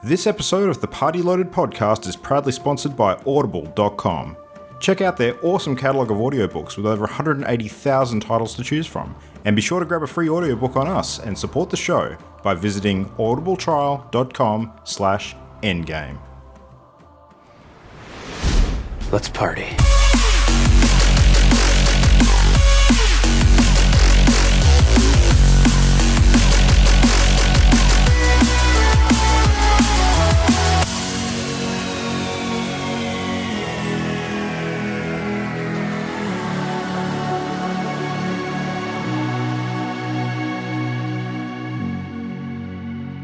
This episode of the Party Loaded podcast is proudly sponsored by Audible.com. Check out their awesome catalogue of audiobooks with over 180,000 titles to choose from. And be sure to grab a free audiobook on us and support the show by visiting audibletrial.com/endgame. Let's party.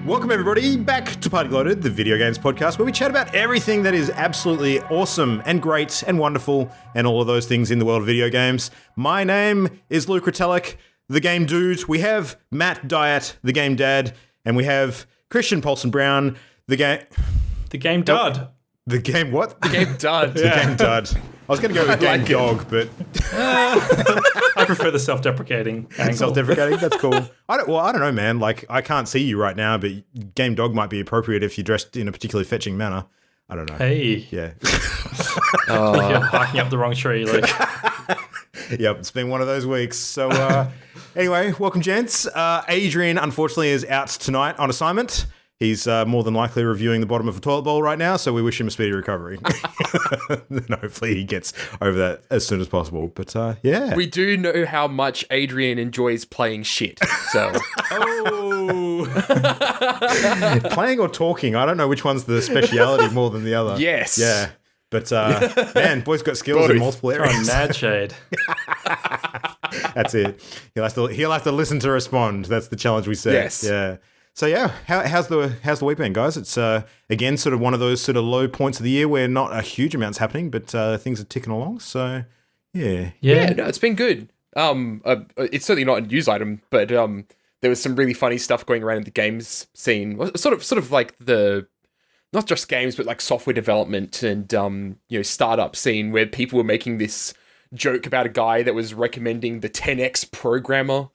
Welcome everybody back to Party Loaded, the video games podcast where we chat about everything that is absolutely awesome and great and wonderful and all of those things in the world of video games. My name is Luke Ratelek, the game dude. We have Matt Diet, the game dad, and we have Christian Paulson Brown, the game dud. The game what? The game dud. The game dud. I was going to go with game dog, but I prefer the self-deprecating angle. Self-deprecating, that's cool. I don't know, man. Like, I can't see you right now, but game dog might be appropriate if you're dressed in a particularly fetching manner. I don't know. Hey. Yeah. Like you're barking up the wrong tree. Like. Yep, it's been one of those weeks. So, anyway, welcome, gents. Adrian, unfortunately, is out tonight on assignment. He's more than likely reviewing the bottom of a toilet bowl right now, so we wish him a speedy recovery. And hopefully he gets over that as soon as possible. But yeah. We do know how much Adrian enjoys playing shit, so. Playing or talking, I don't know which one's the speciality more than the other. Yes. Yeah. But man, boy's got skills in multiple areas. Mad shade. That's it. He'll have to listen to respond. That's the challenge we set. Yes. Yeah. So yeah, how's the week been, guys? It's again sort of one of those sort of low points of the year where not a huge amount's happening, but things are ticking along. So yeah. No, it's been good. It's certainly not a news item, but there was some really funny stuff going around in the games scene. Sort of like the not just games, but like software development and startup scene where people were making this joke about a guy that was recommending the 10x programmer.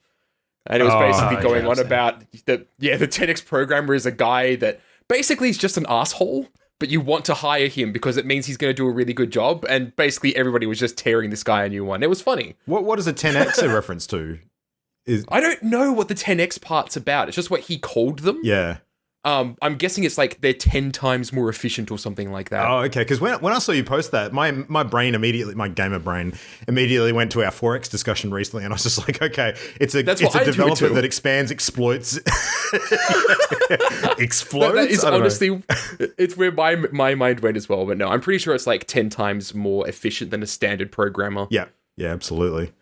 And it was basically going on about the 10x programmer is a guy that basically is just an asshole, but you want to hire him because it means he's going to do a really good job. And basically everybody was just tearing this guy a new one. It was funny. What is a 10x a reference to? I don't know what the 10x part's about. It's just what he called them. Yeah. I'm guessing it's like they're 10 times more efficient or something like that. Oh, okay. Because when I saw you post that, my brain immediately, my gamer brain immediately went to our 4X discussion recently, and I was just like, okay, it's a developer that expands, exploits, explodes. That is honestly, it's where my mind went as well. But no, I'm pretty sure it's like 10 times more efficient than a standard programmer. Yeah, absolutely.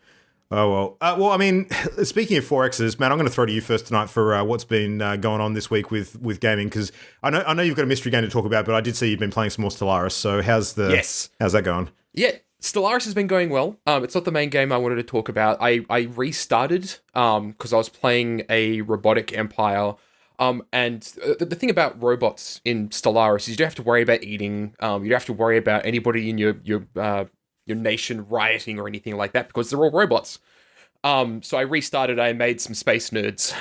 Oh, well. I mean, speaking of 4Xs, man, I'm going to throw to you first tonight for what's been going on this week with gaming, because I know you've got a mystery game to talk about, but I did see you've been playing some more Stellaris. So how's that going? Yeah, Stellaris has been going well. It's not the main game I wanted to talk about. I restarted because I was playing a robotic empire. And the thing about robots in Stellaris is you don't have to worry about eating. You don't have to worry about anybody in your nation rioting or anything like that because they're all robots. So I restarted. I made some space nerds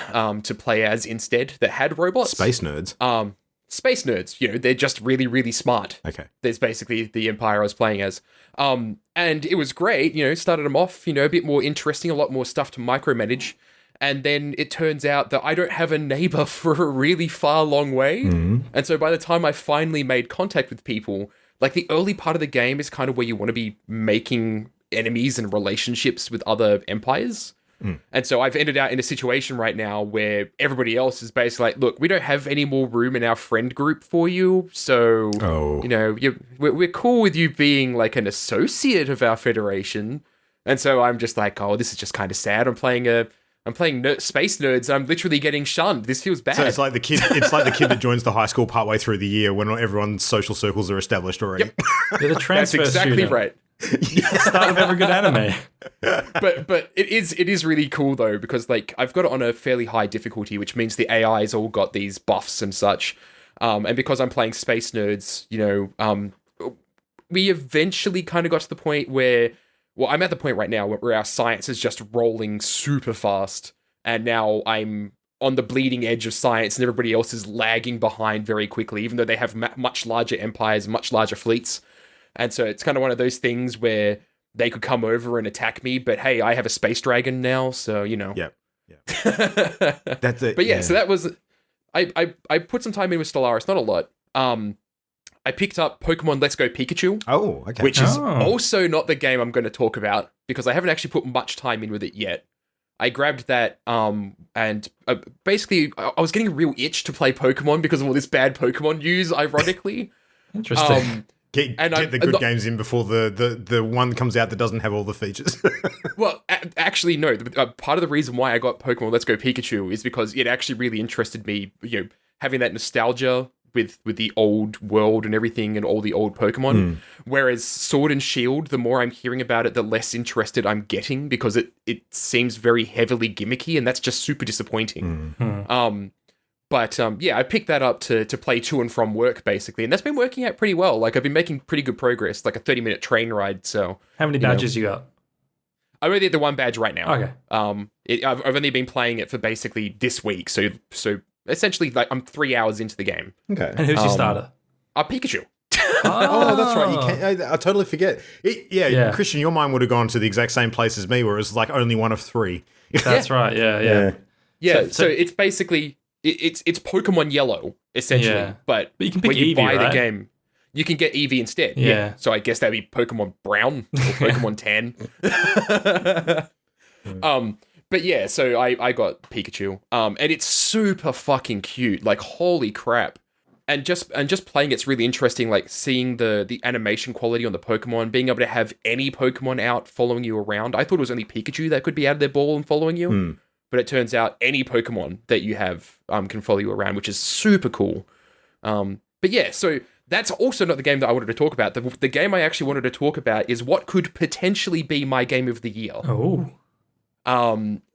to play as instead that had robots. Space nerds? Space nerds. They're just really, really smart. Okay. There's basically the empire I was playing as. And it was great. Started them off, a bit more interesting, a lot more stuff to micromanage. And then it turns out that I don't have a neighbor for a really far, long way. Mm-hmm. And so by the time I finally made contact with people, like the early part of the game is kind of where you want to be making enemies and relationships with other empires. Mm. And so I've ended out in a situation right now where everybody else is basically like, look, we don't have any more room in our friend group for you. So, we're cool with you being like an associate of our federation. And so I'm just like, oh, this is just kind of sad. I'm playing space nerds. I'm literally getting shunned. This feels bad. So it's like the kid. It's like the kid that joins the high school partway through the year when everyone's social circles are established already. Yep. You're the transfer That's exactly student. right. Start of every good anime. But it is really cool though because like I've got it on a fairly high difficulty, which means the AI's all got these buffs and such. And because I'm playing space nerds, we eventually kind of got to the point where. Well, I'm at the point right now where our science is just rolling super fast, and now I'm on the bleeding edge of science, and everybody else is lagging behind very quickly, even though they have much larger empires, much larger fleets. And so it's kind of one of those things where they could come over and attack me, but hey, I have a space dragon now, so Yep. That's it. But yeah, so that was I put some time in with Stellaris, not a lot. I picked up Pokemon Let's Go Pikachu. Oh, okay. Which is also not the game I'm going to talk about because I haven't actually put much time in with it yet. I grabbed that, and basically I was getting a real itch to play Pokemon because of all this bad Pokemon news, ironically. Interesting. Get the good games in before the one comes out that doesn't have all the features. Well, actually, no. Part of the reason why I got Pokemon Let's Go Pikachu is because it actually really interested me, having that nostalgia with the old world and everything and all the old Pokemon. Whereas Sword and Shield, the more I'm hearing about it, the less interested I'm getting because it seems very heavily gimmicky, and that's just super disappointing. But I picked that up to play to and from work, basically, and that's been working out pretty well. Like, I've been making pretty good progress, like a 30-minute train ride, so... How many badges you got? I'm only at the one badge right now. Okay. I've only been playing it for basically this week, so essentially, like, I'm 3 hours into the game. Okay. And who's your starter? Pikachu. Oh, that's right. You can't, I totally forget. Christian, your mind would have gone to the exact same place as me, where it was like only one of 3. That's right. Yeah. So it's basically it's Pokemon Yellow essentially, but you can pick when you Eevee, buy right? the game, you can get Eevee instead. Yeah. So I guess that'd be Pokemon Brown or Pokemon Tan. But yeah, so I got Pikachu. And it's super fucking cute. Like, holy crap. And just playing it's really interesting, like seeing the animation quality on the Pokemon, being able to have any Pokemon out following you around. I thought it was only Pikachu that could be out of their ball and following you. But it turns out any Pokemon that you have can follow you around, which is super cool. But yeah, so that's also not the game that I wanted to talk about. The game I actually wanted to talk about is what could potentially be my game of the year. Oh.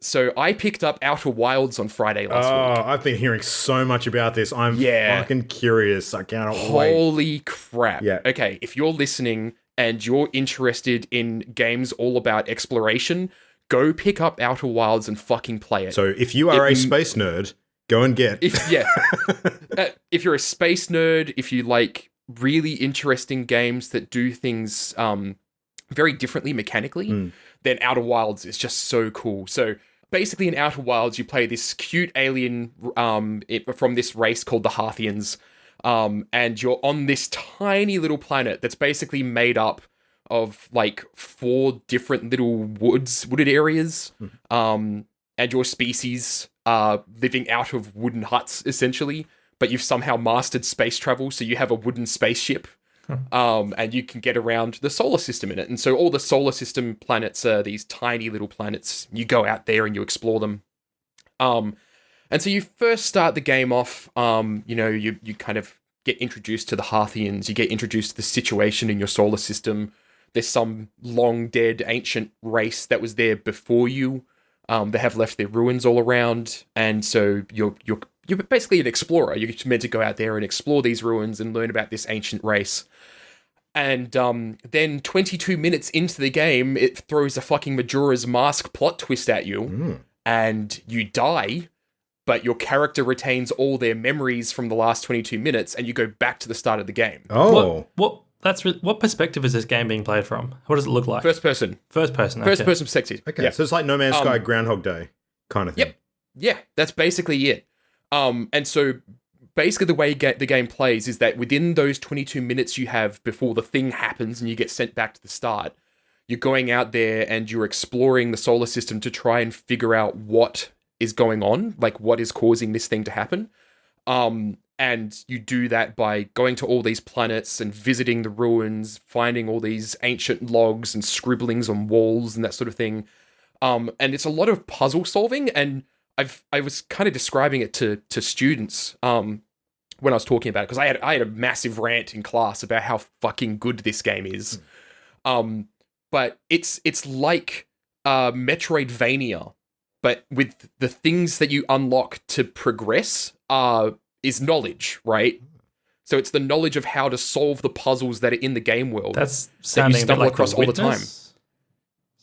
So I picked up Outer Wilds on Friday last week. Oh, I've been hearing so much about this. I'm fucking curious. I cannot wait. Holy crap. Yeah. Okay, if you're listening and you're interested in games all about exploration, go pick up Outer Wilds and fucking play it. So if you are a space nerd, go and get. If you're a space nerd, if you like really interesting games that do things very differently mechanically, then Outer Wilds is just so cool. So basically in Outer Wilds, you play this cute alien from this race called the Harthians, and you're on this tiny little planet that's basically made up of like 4 different little wooded areas, and your species are living out of wooden huts essentially, but you've somehow mastered space travel, so you have a wooden spaceship, and you can get around the solar system in it. And so all the solar system planets are these tiny little planets. You go out there and you explore them. And so you first start the game off, you kind of get introduced to the Harthians, you get introduced to the situation in your solar system. There's some long dead ancient race that was there before you. They have left their ruins all around, and so you're basically an explorer. You're meant to go out there and explore these ruins and learn about this ancient race. And then 22 minutes into the game, it throws a fucking Majora's Mask plot twist at you, and you die, but your character retains all their memories from the last 22 minutes, and you go back to the start of the game. Oh. What perspective is this game being played from? What does it look like? First person. First person. First person perspective. Okay, Yeah. so it's like No Man's Sky Groundhog Day kind of thing. Yep. Yeah, that's basically it. And so basically the way the game plays is that within those 22 minutes you have before the thing happens and you get sent back to the start, you're going out there and you're exploring the solar system to try and figure out what is going on, like what is causing this thing to happen. And you do that by going to all these planets and visiting the ruins, finding all these ancient logs and scribblings on walls and that sort of thing. And it's a lot of puzzle solving, and I was kind of describing it to students when I was talking about it, because I had a massive rant in class about how fucking good this game is. But it's like Metroidvania, but with the things that you unlock to progress is knowledge, right? So it's the knowledge of how to solve the puzzles that are in the game world. That's sounding that you stumble a bit like across The all the time. Witness.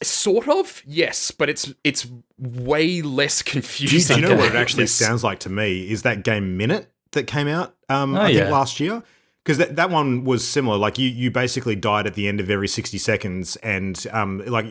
Sort of, yes, but it's way less confusing. Do you know what it actually sounds like to me? Is that game Minute that came out, I think last year? Because that one was similar. Like you basically died at the end of every 60 seconds, and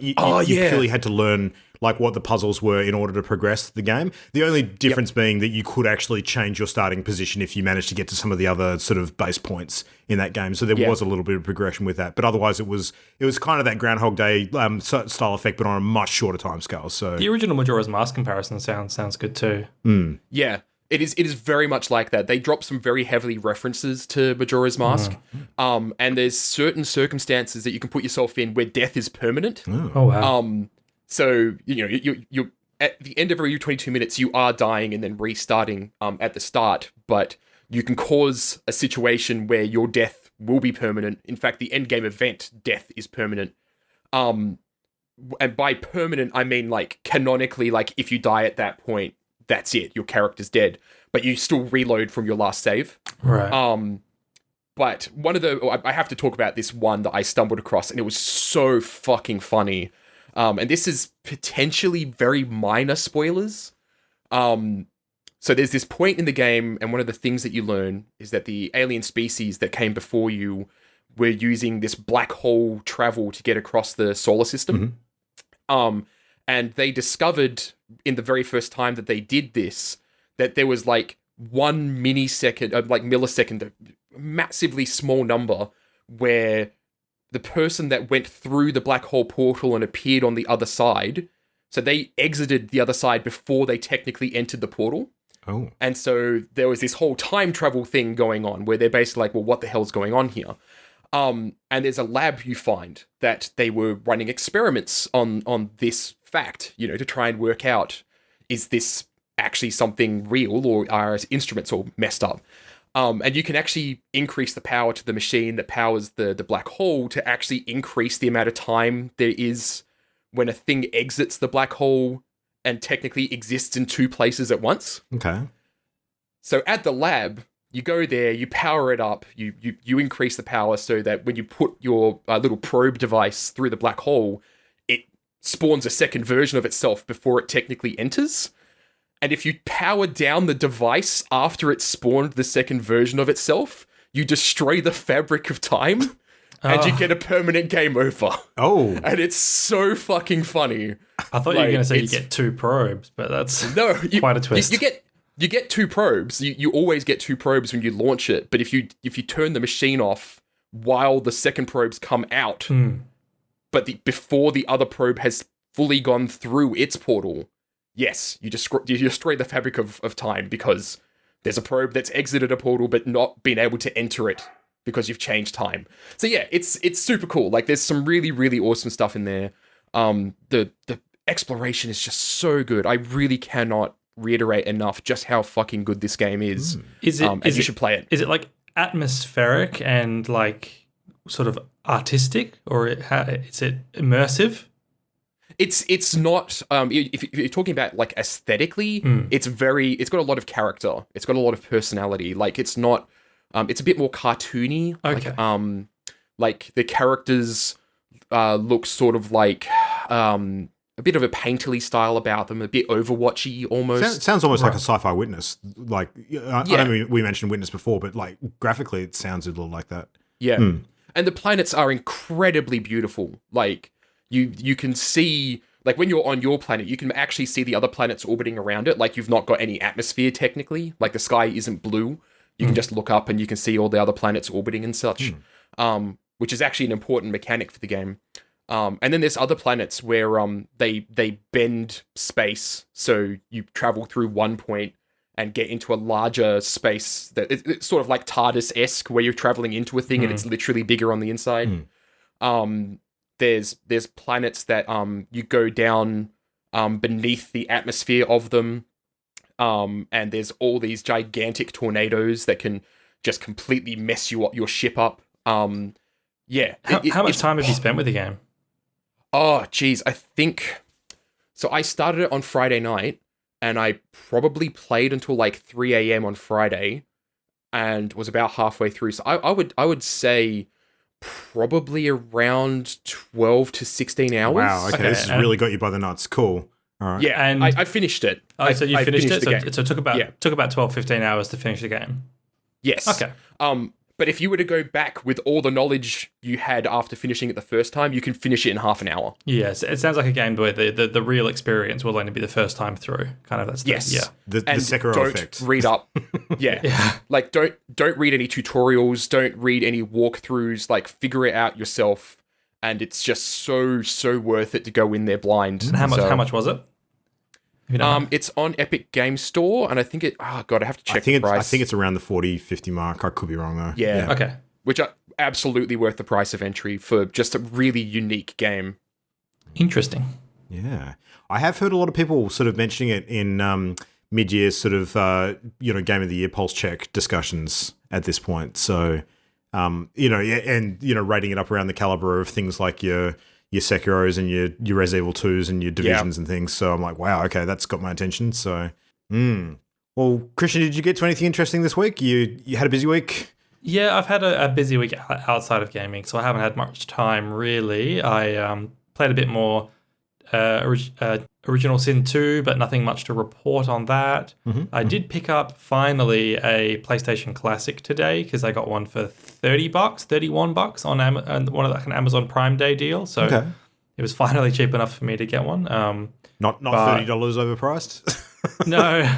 you purely had to learn like what the puzzles were in order to progress the game. The only difference being that you could actually change your starting position if you managed to get to some of the other sort of base points in that game. So there was a little bit of progression with that, but otherwise it was kind of that Groundhog Day style effect, but on a much shorter time scale. So the original Majora's Mask comparison sounds good too. Yeah. It is very much like that. They drop some very heavily references to Majora's Mask, and there's certain circumstances that you can put yourself in where death is permanent. Oh wow! So you at the end of every 22 minutes you are dying and then restarting at the start, but you can cause a situation where your death will be permanent. In fact, the end game event death is permanent. And by permanent I mean like canonically, like if you die at that point, that's it. Your character's dead, but you still reload from your last save. Right. But I have to talk about this one that I stumbled across, and it was so fucking funny. And this is potentially very minor spoilers. So there's this point in the game, and one of the things that you learn is that the alien species that came before you were using this black hole travel to get across the solar system. And they discovered in the very first time that they did this, that there was like 1 millisecond, a massively small number, where the person that went through the black hole portal and appeared on the other side, so they exited the other side before they technically entered the portal. Oh. And so there was this whole time travel thing going on where they're basically like, well, what the hell's going on here? And there's a lab you find that they were running experiments on this fact, to try and work out, is this actually something real, or are instruments all messed up? And you can actually increase the power to the machine that powers the black hole to actually increase the amount of time there is when a thing exits the black hole and technically exists in two places at once. Okay. So at the lab, you go there, you power it up, you increase the power so that when you put your little probe device through the black hole, it spawns a second version of itself before it technically enters. And if you power down the device after it spawned the second version of itself, you destroy the fabric of time, and you get a permanent game over. Oh. And it's so fucking funny. I thought you were going to say you get two probes, but that's quite a twist. You get two probes. You always get two probes when you launch it. But if you turn the machine off while the second probes come out, but before the other probe has fully gone through its portal, yes, you destroy the fabric of time, because there's a probe that's exited a portal but not been able to enter it because you've changed time. So yeah, it's super cool. Like there's some really, really awesome stuff in there. The exploration is just so good. I really cannot reiterate enough just how fucking good this game is. You should play it. Is it like atmospheric and like sort of artistic, or is it immersive? It's not. If you're talking about like aesthetically, it's got a lot of character. It's got a lot of personality. Like it's not. It's a bit more cartoony. Okay. Like the characters look sort of like a bit of a painterly style about them, a bit Overwatchy almost. Sounds almost like a sci-fi Witness. Like I know we mentioned Witness before, but like graphically, it sounds a little like that. Yeah, and the planets are incredibly beautiful. Like you can see, like when you're on your planet, you can actually see the other planets orbiting around it. Like you've not got any atmosphere technically. Like the sky isn't blue. You can just look up and you can see all the other planets orbiting and such, which is actually an important mechanic for the game. And then there's other planets where they bend space, so you travel through one point and get into a larger space that it's sort of like TARDIS-esque, where you're traveling into a thing and it's literally bigger on the inside. There's planets that you go down beneath the atmosphere of them. And there's all these gigantic tornadoes that can just completely mess your ship up. How much time have you spent with the game? Oh, geez. I think... So I started it on Friday night, and I probably played until like 3 a.m. on Friday, and was about halfway through. So I would say probably around 12 to 16 hours. Wow, okay, this has really got you by the nuts. Cool. All right. Yeah, And- I finished it. So you I finished it? the game. So it took about 12, 15 hours to finish the game. Yes. Okay. But if you were to go back with all the knowledge you had after finishing it the first time, you can finish it in half an hour. Yes, it sounds like a game where the real experience will only be the first time through. Kind of that's Yes. yeah. The Sekiro don't effect. read up. Yeah. Like don't read any tutorials, don't read any walkthroughs, like figure it out yourself. And it's just so worth it to go in there blind. And how much was it? If you don't know. It's on Epic Game Store, and I think it. Oh god, I have to check the price. I think it's around the 40, 50 mark. I could be wrong though. Yeah. Okay. Which are absolutely worth the price of entry for just a really unique game. Interesting. Yeah. I have heard a lot of people sort of mentioning it in mid-year sort of Game of the Year pulse check discussions at this point. So rating it up around the caliber of things like your Sekiros and your Res Evil 2s and your Divisions and things. So I'm like, wow, okay, that's got my attention. So, Well, Christian, did you get to anything interesting this week? You had a busy week? Yeah, I've had a busy week outside of gaming, so I haven't had much time really. I played a bit more Original Sin 2, but nothing much to report on that. I did pick up finally a PlayStation Classic today because I got one for $30, $31 on one of an Amazon Prime Day deal. So it was finally cheap enough for me to get one. Not $30 overpriced. No,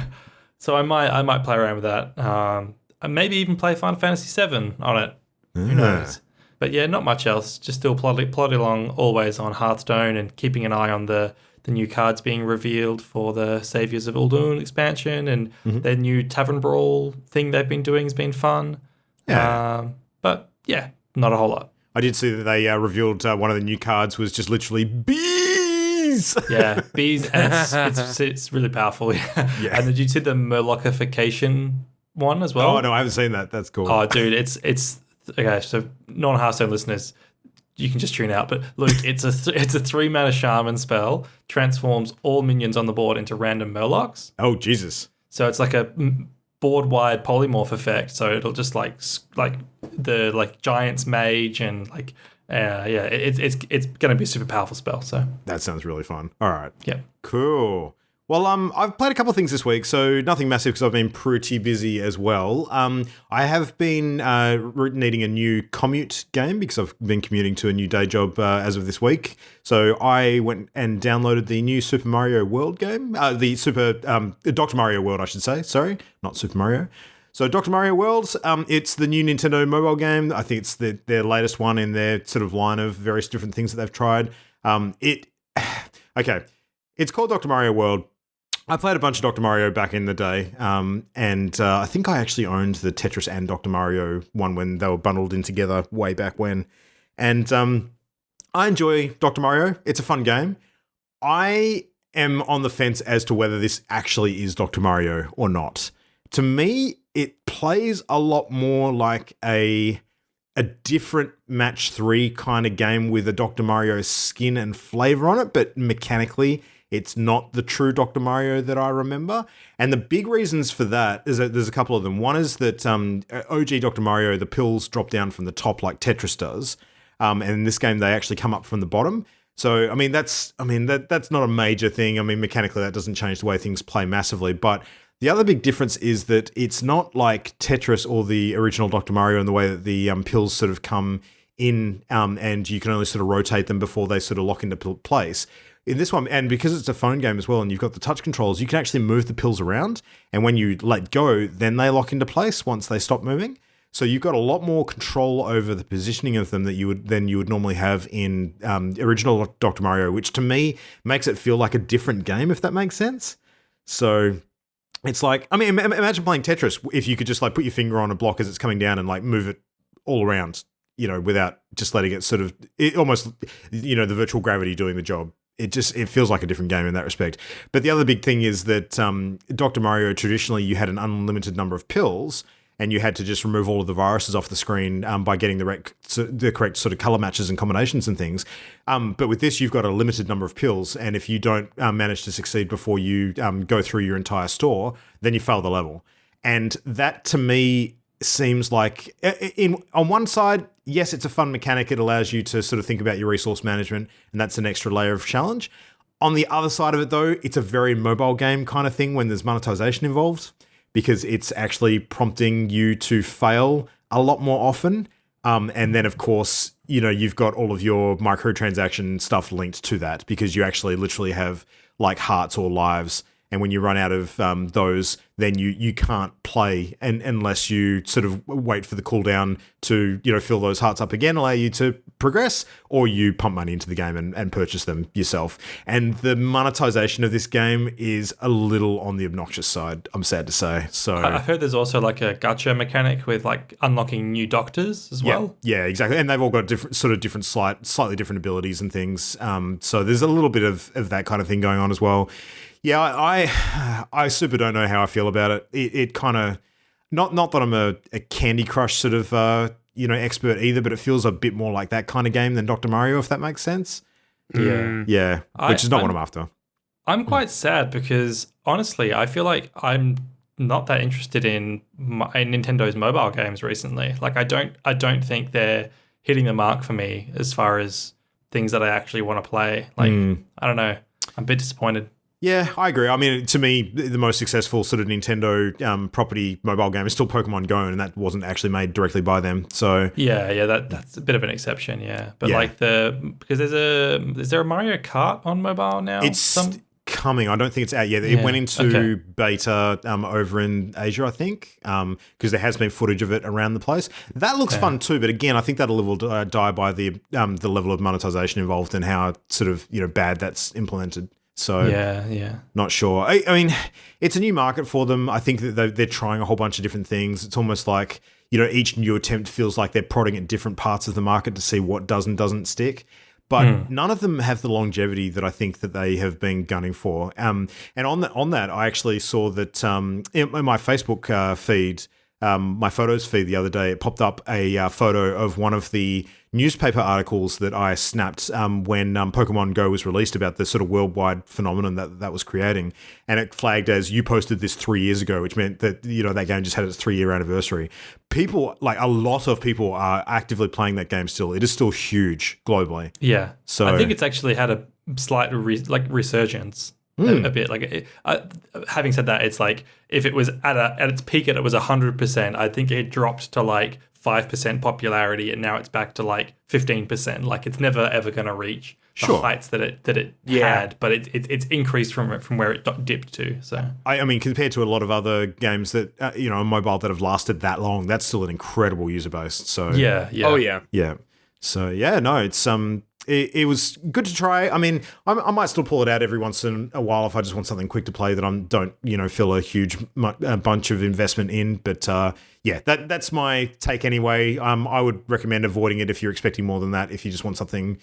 so I might play around with that. And maybe even play Final Fantasy 7 on it. Who knows? But yeah, not much else. Just still plodding along always on Hearthstone and keeping an eye on the new cards being revealed for the Saviors of Uldun expansion, and their new Tavern Brawl thing they've been doing has been fun. Yeah. But yeah, not a whole lot. I did see that they revealed one of the new cards was just literally bees. Yeah, bees, and it's really powerful. Yeah. And did you see the Murlocification one as well? Oh no, I haven't seen that. That's cool. Oh, dude, it's okay. So non-Hearthstone listeners, you can just tune out. But look, it's a 3-mana shaman spell, transforms all minions on the board into random Murlocs. Oh Jesus! So it's like a board-wide polymorph effect. So it'll just like the Giant's Mage and it's going to be a super powerful spell. So that sounds really fun. All right. Yeah. Cool. Well, I've played a couple of things this week, so nothing massive because I've been pretty busy as well. I have been needing a new commute game because I've been commuting to a new day job as of this week. So I went and downloaded the new Super Mario World game, Dr. Mario World, I should say. Sorry, not Super Mario. So Dr. Mario World, it's the new Nintendo mobile game. I think it's their latest one in their sort of line of various different things that they've tried. It's called Dr. Mario World. I played a bunch of Dr. Mario back in the day, and I think I actually owned the Tetris and Dr. Mario one when they were bundled in together way back when. And I enjoy Dr. Mario. It's a fun game. I am on the fence as to whether this actually is Dr. Mario or not. To me, it plays a lot more like a different match 3 kind of game with a Dr. Mario skin and flavor on it, but mechanically it's not the true Dr. Mario that I remember. And the big reasons for that is that there's a couple of them. One is that OG Dr. Mario, the pills drop down from the top like Tetris does. And in this game, they actually come up from the bottom. So, that's not a major thing. Mechanically, that doesn't change the way things play massively. But the other big difference is that it's not like Tetris or the original Dr. Mario in the way that the pills sort of come in and you can only sort of rotate them before they sort of lock into place. In this one, and because it's a phone game as well, and you've got the touch controls, you can actually move the pills around. And when you let go, then they lock into place once they stop moving. So you've got a lot more control over the positioning of them than you would normally have in original Dr. Mario, which to me makes it feel like a different game, if that makes sense. So it's like, imagine playing Tetris if you could just like put your finger on a block as it's coming down and like move it all around, without just letting it sort of, the virtual gravity doing the job. It feels like a different game in that respect. But the other big thing is that Dr. Mario, traditionally, you had an unlimited number of pills, and you had to just remove all of the viruses off the screen by getting the correct sort of color matches and combinations and things. But with this, you've got a limited number of pills, and if you don't manage to succeed before you go through your entire store, then you fail the level. And that, to me, seems like, on one side, yes, it's a fun mechanic. It allows you to sort of think about your resource management, and that's an extra layer of challenge. On the other side of it, though, it's a very mobile game kind of thing when there's monetization involved, because it's actually prompting you to fail a lot more often. And then, of course, you've got all of your microtransaction stuff linked to that, because you actually literally have like hearts or lives. And when you run out of those, then you can't play unless you sort of wait for the cooldown to fill those hearts up again, allow you to progress, or you pump money into the game and purchase them yourself. And the monetization of this game is a little on the obnoxious side, I'm sad to say. So I've heard there's also like a gacha mechanic with like unlocking new doctors as well. Yeah, exactly. And they've all got different slightly different abilities and things. So there's a little bit of that kind of thing going on as well. Yeah, I super don't know how I feel about it. It kind of, not that I'm a Candy Crush sort of expert either, but it feels a bit more like that kind of game than Dr. Mario, if that makes sense. Yeah, which is not what I'm after. I'm quite sad because honestly, I feel like I'm not that interested in Nintendo's mobile games recently. Like I don't think they're hitting the mark for me as far as things that I actually want to play. Like I don't know, I'm a bit disappointed. Yeah, I agree. I mean, to me, the most successful sort of Nintendo property mobile game is still Pokemon Go, and that wasn't actually made directly by them. So yeah, that's a bit of an exception. Yeah, but like because is there a Mario Kart on mobile now? It's coming. I don't think it's out yet. It went into beta over in Asia, I think, because there has been footage of it around the place. That looks fun too, but again, I think that'll die by the level of monetization involved and how sort of bad that's implemented. So yeah, not sure. I mean, it's a new market for them. I think that they're trying a whole bunch of different things. It's almost like each new attempt feels like they're prodding at different parts of the market to see what does and doesn't stick. But none of them have the longevity that I think that they have been gunning for. And on that, I actually saw that in my Facebook feed, my photos feed the other day, it popped up a photo of one of the newspaper articles that I snapped when Pokemon Go was released about the sort of worldwide phenomenon that was creating. And it flagged as you posted this 3 years ago, which meant that, that game just had its 3-year anniversary. People, like a lot of people are actively playing that game still. It is still huge globally. Yeah. So I think it's actually had a slight resurgence. A bit like having said that, it's like if it was at its peak, it was 100%. I think it dropped to like 5% popularity, and now it's back to like 15%. Like it's never ever going to reach the heights that it had, but it's increased from where it dipped to. So I mean, compared to a lot of other games that on mobile that have lasted that long, that's still an incredible user base. So yeah. Oh yeah. So yeah, no, it's It was good to try. I mean, I might still pull it out every once in a while if I just want something quick to play that I don't, feel a huge bunch of investment in. But that's my take anyway. I would recommend avoiding it if you're expecting more than that. If you just want something,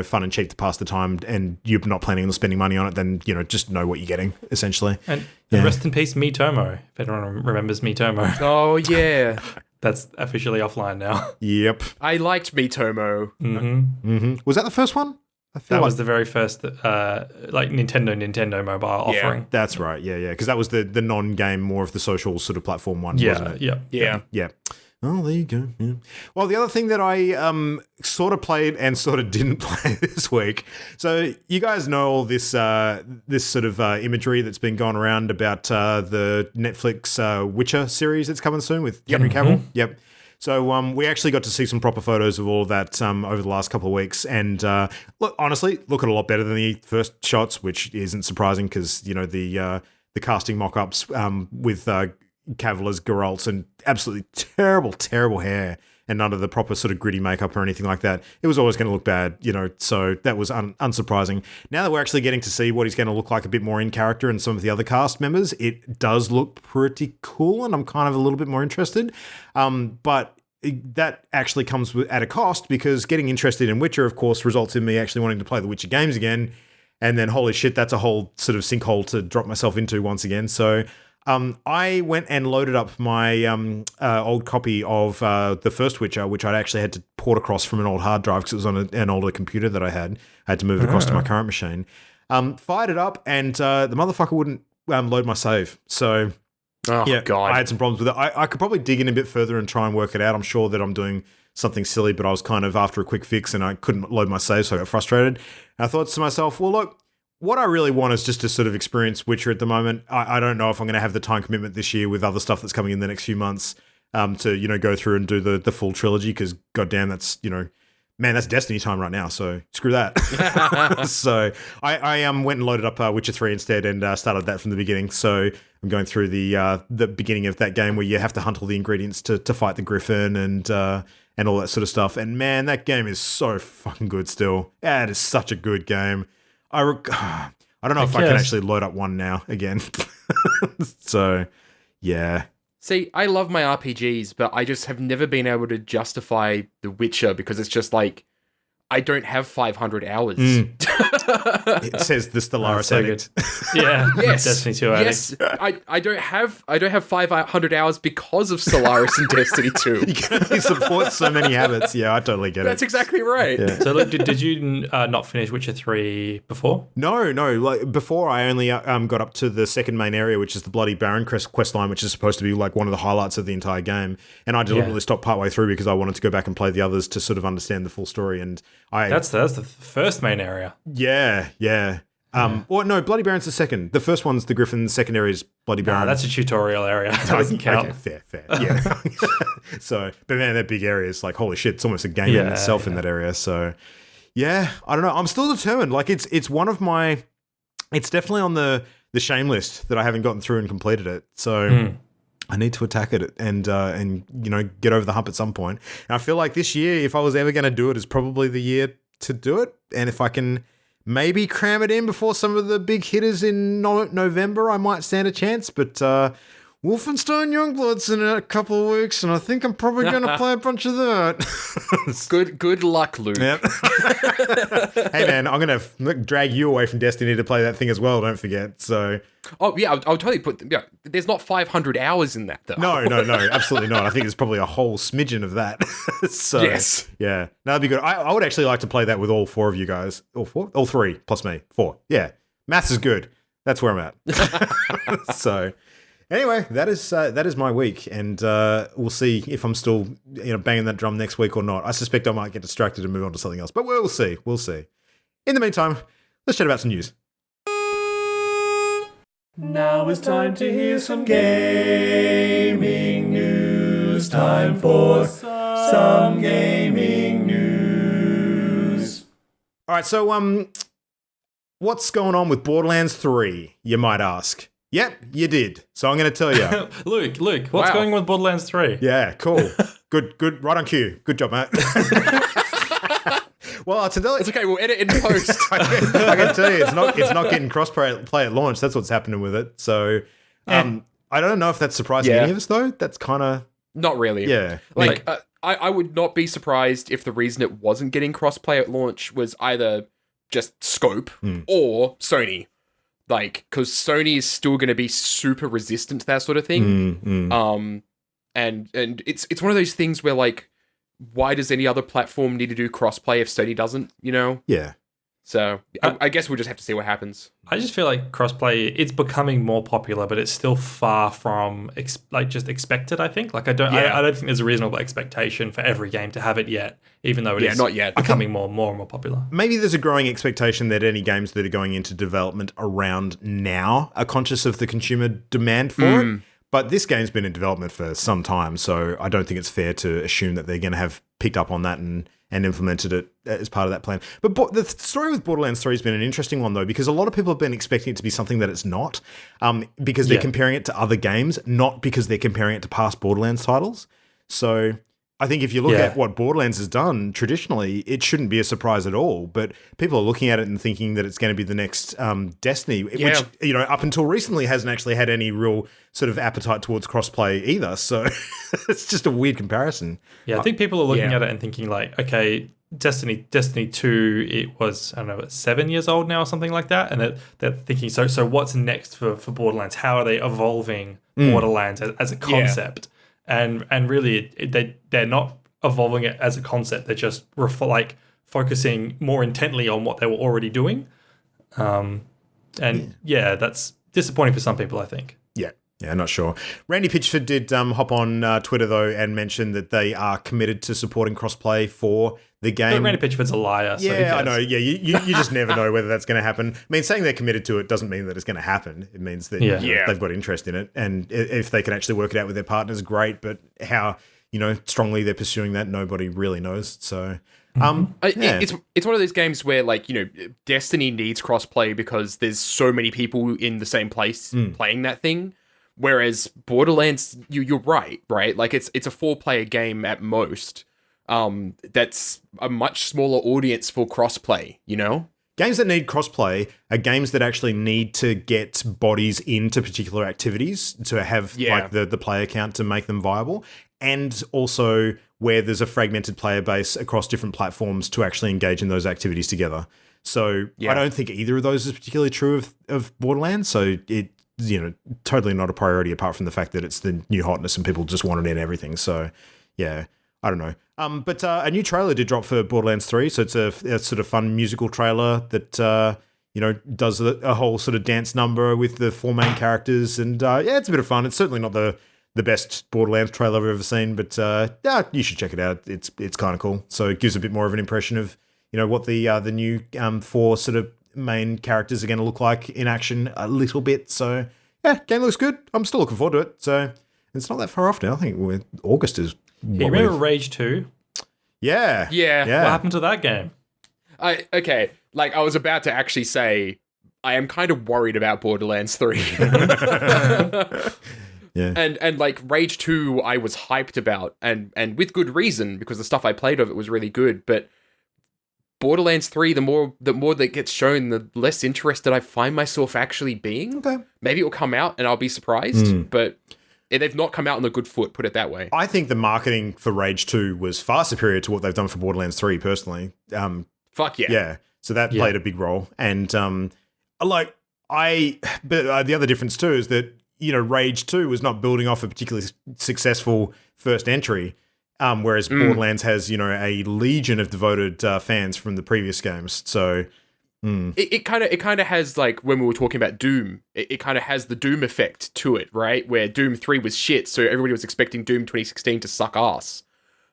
fun and cheap to pass the time, and you're not planning on spending money on it, then just know what you're getting essentially. And rest in peace, Miitomo. If anyone remembers Miitomo. Oh yeah. That's officially offline now. Yep. I liked Miitomo. Was that the first one? That was the very first Nintendo mobile offering. That's right. Yeah. Because that was the non-game, more of the social sort of platform one, wasn't it? Yeah. Oh, there you go. Yeah. Well, the other thing that I sort of played and sort of didn't play this week. So you guys know all this sort of imagery that's been going around about the Netflix Witcher series that's coming soon with Henry Cavill. Yep. So we actually got to see some proper photos of all of that over the last couple of weeks, and honestly, look a lot better than the first shots, which isn't surprising because the casting mock-ups with Cavill as Geralt and absolutely terrible hair and none of the proper sort of gritty makeup or anything like that. It was always going to look bad, so that was unsurprising. Now that we're actually getting to see what he's going to look like a bit more in character and some of the other cast members, it does look pretty cool and I'm kind of a little bit more interested. But that actually comes at a cost because getting interested in Witcher, of course, results in me actually wanting to play the Witcher games again. And then, holy shit, that's a whole sort of sinkhole to drop myself into once again. So I went and loaded up my old copy of the first Witcher, which I'd actually had to port across from an old hard drive because it was on an older computer that I had. I had to move it across to my current machine. Fired it up, and the motherfucker wouldn't load my save. So Oh, Yeah, God. I had some problems with it. I could probably dig in a bit further and try and work it out. I'm sure that I'm doing something silly, but I was kind of after a quick fix and I couldn't load my save, so I got frustrated. And I thought to myself, well, look, what I really want is just to sort of experience Witcher at the moment. I don't know if I'm going to have the time commitment this year with other stuff that's coming in the next few months to, go through and do the full trilogy, because goddamn, that's, man, that's Destiny time right now, so screw that. So I went and loaded up Witcher 3 instead and started that from the beginning. So I'm going through the beginning of that game where you have to hunt all the ingredients to fight the Griffin and all that sort of stuff. And man, that game is so fucking good still. Yeah, it is such a good game. I don't know if I can actually load up one now again. So, yeah. See, I love my RPGs, but I just have never been able to justify The Witcher because it's just like, I don't have 500 hours. It says the Stellaris so addict. Yeah. Yes. Destiny 2 addict. Yes. I don't have 500 hours because of Stellaris and Destiny 2. You can only support so many habits. Yeah, I totally get it. That's exactly right. Yeah. So look, did you not finish Witcher 3 before? No. Like before, I only got up to the second main area, which is the Bloody Baron quest line, which is supposed to be like one of the highlights of the entire game. And I deliberately stopped partway through because I wanted to go back and play the others to sort of understand the full story. And that's the first main area. Yeah. Or no, Bloody Baron's the second. The first one's the Griffin. The second area is Bloody Baron. That's a tutorial area. That doesn't count. Okay, fair. Yeah. So, but man, that big area is like, holy shit, it's almost a game in itself in that area. So, yeah, I don't know. I'm still determined. Like, it's one of my, it's definitely on the shame list that I haven't gotten through and completed it. So, I need to attack it and get over the hump at some point. And I feel like this year, if I was ever going to do it, is probably the year to do it. And if I can maybe cram it in before some of the big hitters in November, I might stand a chance. But Wolfenstein Youngblood's in a couple of weeks, and I think I'm probably going to play a bunch of that. Good luck, Luke. Yep. Hey, man, I'm going to drag you away from Destiny to play that thing as well, don't forget. So... Oh, yeah, I'll totally put... Yeah, there's not 500 hours in that, though. No, absolutely not. I think there's probably a whole smidgen of that. So, yes. Yeah, no, that'd be good. I would actually like to play that with all four of you guys. All four? All three, plus me. Four. Yeah. Maths is good. That's where I'm at. So... Anyway, that is my week, and we'll see if I'm still banging that drum next week or not. I suspect I might get distracted and move on to something else, but we'll see. We'll see. In the meantime, let's chat about some news. Now it's time to hear some gaming news. Time for some gaming news. All right, so what's going on with Borderlands 3? You might ask. Yep, you did. So I'm going to tell you. Luke, what's going on with Borderlands 3? Yeah, cool. Good. Right on cue. Good job, mate. Well, to tell you, It's okay, we'll edit in post. I can tell you, it's not getting cross-play at launch. That's what's happening with it. So I don't know if that's surprising any of us, though. That's kind of... Not really. Yeah. Like, I would not be surprised if the reason it wasn't getting crossplay at launch was either just scope or Sony. Like, because Sony is still going to be super resistant to that sort of thing. And it's one of those things where, like, why does any other platform need to do crossplay if Sony doesn't, Yeah. So I guess we'll just have to see what happens. I just feel like crossplay, it's becoming more popular, but it's still far from just expected, I think. Like I don't think there's a reasonable expectation for every game to have it yet, even though it is not yet. becoming more and more popular. Maybe there's a growing expectation that any games that are going into development around now are conscious of the consumer demand for it. But this game's been in development for some time, so I don't think it's fair to assume that they're going to have picked up on that and implemented it as part of that plan. But the story with Borderlands 3 has been an interesting one, though, because a lot of people have been expecting it to be something that it's not, because they're comparing it to other games, not because they're comparing it to past Borderlands titles. So I think if you look at what Borderlands has done traditionally, it shouldn't be a surprise at all. But people are looking at it and thinking that it's going to be the next Destiny, which, up until recently hasn't actually had any real sort of appetite towards crossplay either. So it's just a weird comparison. Yeah, I think people are looking at it and thinking like, okay, Destiny 2, it was, I don't know, 7 years old now or something like that. And they're thinking, so what's next for Borderlands? How are they evolving Borderlands as a concept? And really, they're not evolving it as a concept. They're just focusing more intently on what they were already doing. That's disappointing for some people, I think. Yeah. Yeah, not sure. Randy Pitchford did hop on Twitter, though, and mention that they are committed to supporting crossplay for the game. But Randy Pitchford's a liar. So yeah, I know. Yeah, you just never know whether that's going to happen. I mean, saying they're committed to it doesn't mean that it's going to happen. It means that they've got interest in it. And if they can actually work it out with their partners, great. But how, strongly they're pursuing that, nobody really knows. So... It's one of those games where, like, Destiny needs crossplay because there's so many people in the same place playing that thing. Whereas Borderlands, you're right? Like, it's a 4-player game at most. That's a much smaller audience for crossplay, Games that need crossplay are games that actually need to get bodies into particular activities to have like the player count to make them viable, and also where there's a fragmented player base across different platforms to actually engage in those activities together. So I don't think either of those is particularly true of Borderlands. So it, totally not a priority apart from the fact that it's the new hotness and people just want it in everything. So yeah, I don't know. But a new trailer did drop for Borderlands 3. So it's a sort of fun musical trailer that, does a whole sort of dance number with the 4 main characters. And it's a bit of fun. It's certainly not the best Borderlands trailer I've ever seen, but you should check it out. It's kind of cool. So it gives a bit more of an impression of what the new 4 sort of main characters are going to look like in action a little bit. So yeah, game looks good. I'm still looking forward to it. So it's not that far off now. I think August is. You remember Rage 2? Yeah. What happened to that game? I was about to actually say I am kind of worried about Borderlands 3. Yeah. And like Rage 2 I was hyped about and with good reason because the stuff I played of it was really good, but Borderlands 3 the more that gets shown, the less interested I find myself actually being. Okay. Maybe it'll come out and I'll be surprised, but they've not come out on a good foot, put it that way. I think the marketing for Rage 2 was far superior to what they've done for Borderlands 3 personally. Fuck yeah. Yeah. So that played a big role. And but the other difference too is that Rage 2 was not building off a particularly successful first entry, whereas Borderlands has, a legion of devoted fans from the previous games. So it kind of has, like, when we were talking about Doom, it kind of has the Doom effect to it, right? Where Doom 3 was shit, so everybody was expecting Doom 2016 to suck ass.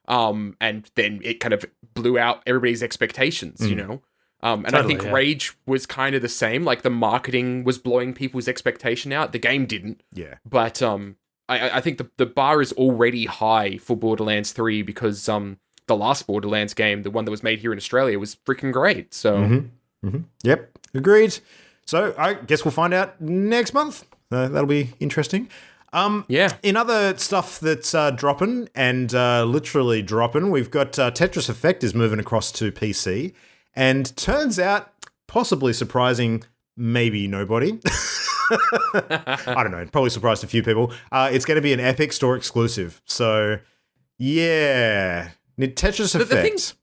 And then it kind of blew out everybody's expectations, And totally, I think Rage was kind of the same. Like, the marketing was blowing people's expectation out. The game didn't. Yeah. But I think the bar is already high for Borderlands 3 because the last Borderlands game, the one that was made here in Australia, was freaking great. So... Yep. Agreed. So I guess we'll find out next month. That'll be interesting. In other stuff that's dropping and literally dropping, we've got Tetris Effect is moving across to PC. And turns out, possibly surprising, maybe nobody. I don't know, probably surprised a few people. It's going to be an Epic Store exclusive. So, yeah. Tetris Effect.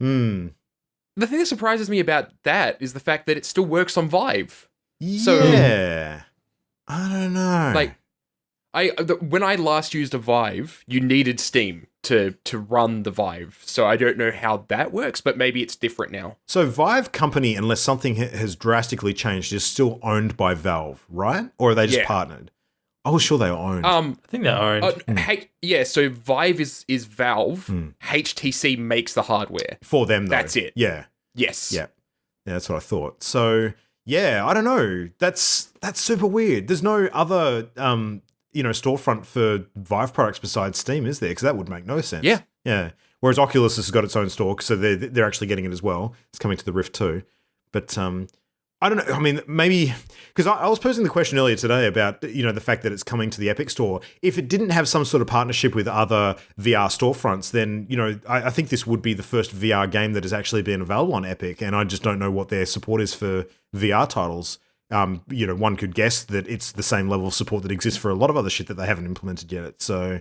The thing that surprises me about that is the fact that it still works on Vive. Yeah. I don't know. Like, when I last used a Vive, you needed Steam to run the Vive. So I don't know how that works, but maybe it's different now. So Vive Company, unless something has drastically changed, is still owned by Valve, right? Or are they just partnered? I was sure they were owned. I think they're owned. So Vive is Valve. HTC makes the hardware. For them, though. That's it. Yeah. Yes. Yeah. Yeah, that's what I thought. So, yeah, I don't know. That's super weird. There's no other, storefront for Vive products besides Steam, is there? Because that would make no sense. Yeah. Yeah. Whereas Oculus has got its own store, so they're actually getting it as well. It's coming to the Rift too. But I don't know. I mean, maybe because I was posing the question earlier today about the fact that it's coming to the Epic Store. If it didn't have some sort of partnership with other VR storefronts, then I think this would be the first VR game that has actually been available on Epic, and I just don't know what their support is for VR titles. One could guess that it's the same level of support that exists for a lot of other shit that they haven't implemented yet. So,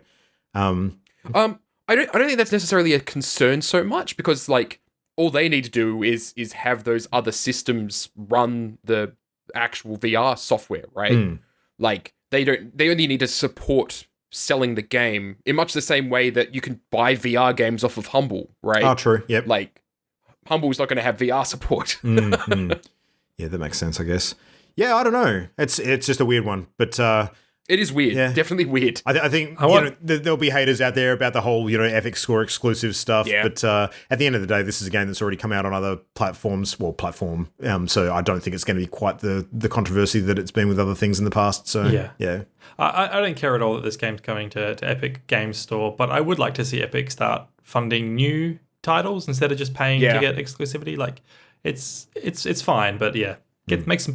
I don't think that's necessarily a concern so much because like. All they need to do is have those other systems run the actual VR software, right? Like they only need to support selling the game in much the same way that you can buy VR games off of Humble, right? Oh, true. Yep. Like Humble's not going to have VR support. Yeah, that makes sense, I guess. Yeah, I don't know. It's just a weird one, but It is weird. Yeah. Definitely weird. I think there'll be haters out there about the whole, Epic Store exclusive stuff. Yeah. But at the end of the day, this is a game that's already come out on other platforms. Well, platform. So I don't think it's going to be quite the controversy that it's been with other things in the past. So yeah. I don't care at all that this game's coming to Epic Games Store, but I would like to see Epic start funding new titles instead of just paying to get exclusivity. Like, it's fine, but make some.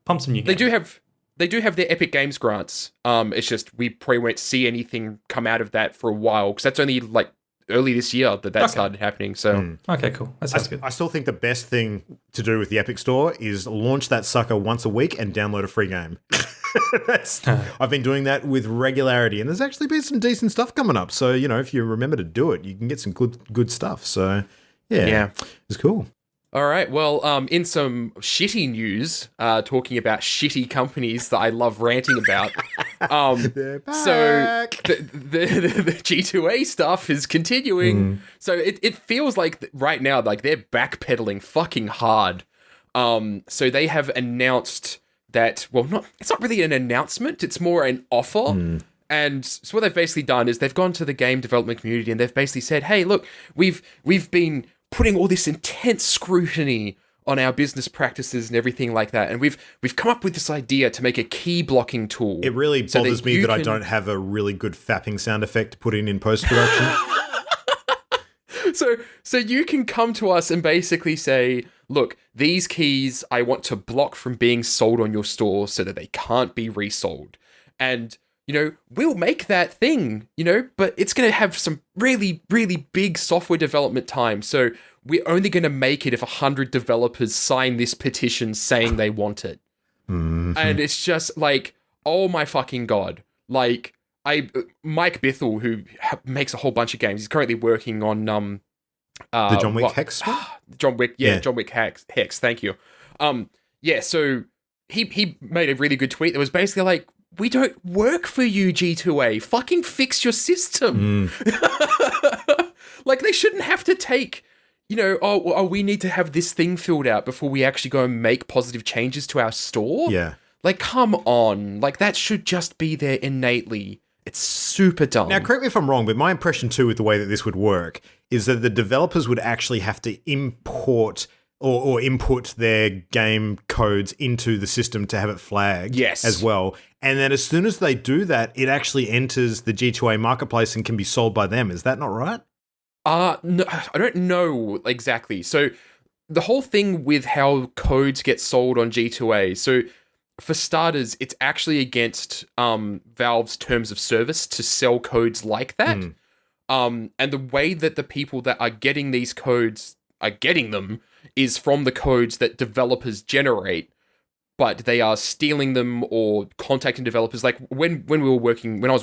Pump some new games. They do have their Epic Games grants. It's just we probably won't see anything come out of that for a while because that's only like early this year that started happening. So okay, cool. That sounds good. I still think the best thing to do with the Epic Store is launch that sucker once a week and download a free game. I've been doing that with regularity, and there's actually been some decent stuff coming up. So if you remember to do it, you can get some good stuff. So yeah, it's cool. All right. Well, in some shitty news, talking about shitty companies that I love ranting about. They're back. So the G2A stuff is continuing. So it feels like right now, like they're backpedaling fucking hard. So they have announced that, it's not really an announcement. It's more an offer. And so what they've basically done is they've gone to the game development community and they've basically said, hey, look, we've been putting all this intense scrutiny on our business practices and everything like that. And we've come up with this idea to make a key blocking tool. It really bothers me that I don't have a really good fapping sound effect to put in post-production. So you can come to us and basically say, look, these keys I want to block from being sold on your store so that they can't be resold. And we'll make that thing, but it's going to have some really, really big software development time. So we're only going to make it if 100 developers sign this petition saying they want it. And it's just like, oh my fucking God. Like, Mike Bithell, who makes a whole bunch of games, he's currently working on the John Wick Hex one? John Wick Hex, thank you. So he made a really good tweet that was basically like, we don't work for you, G2A. Fucking fix your system. Like, they shouldn't have to take, we need to have this thing filled out before we actually go and make positive changes to our store. Yeah. Like, come on. Like, that should just be there innately. It's super dumb. Now, correct me if I'm wrong, but my impression too with the way that this would work is that the developers would actually have to import or input their game codes into the system to have it flagged as well. And then as soon as they do that, it actually enters the G2A marketplace and can be sold by them. Is that not right? No, I don't know exactly. So the whole thing with how codes get sold on G2A, so for starters, it's actually against Valve's terms of service to sell codes like that. And the way that the people that are getting these codes are getting them is from the codes that developers generate, but they are stealing them or contacting developers. Like when I was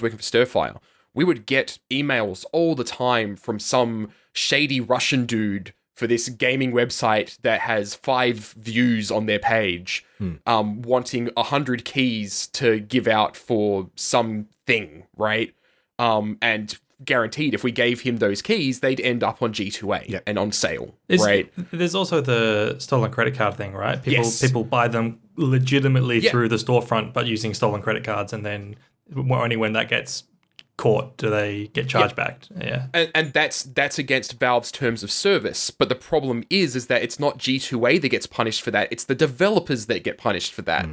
working for Stirfire, we would get emails all the time from some shady Russian dude for this gaming website that has 5 views on their page, wanting 100 keys to give out for something, right? And guaranteed if we gave him those keys, they'd end up on G2A and on sale, right? There's also the stolen credit card thing, right? People buy them legitimately through the storefront, but using stolen credit cards, and then only when that gets caught do they get charged back. Yeah, and that's against Valve's terms of service. But the problem is that it's not G2A that gets punished for that; it's the developers that get punished for that.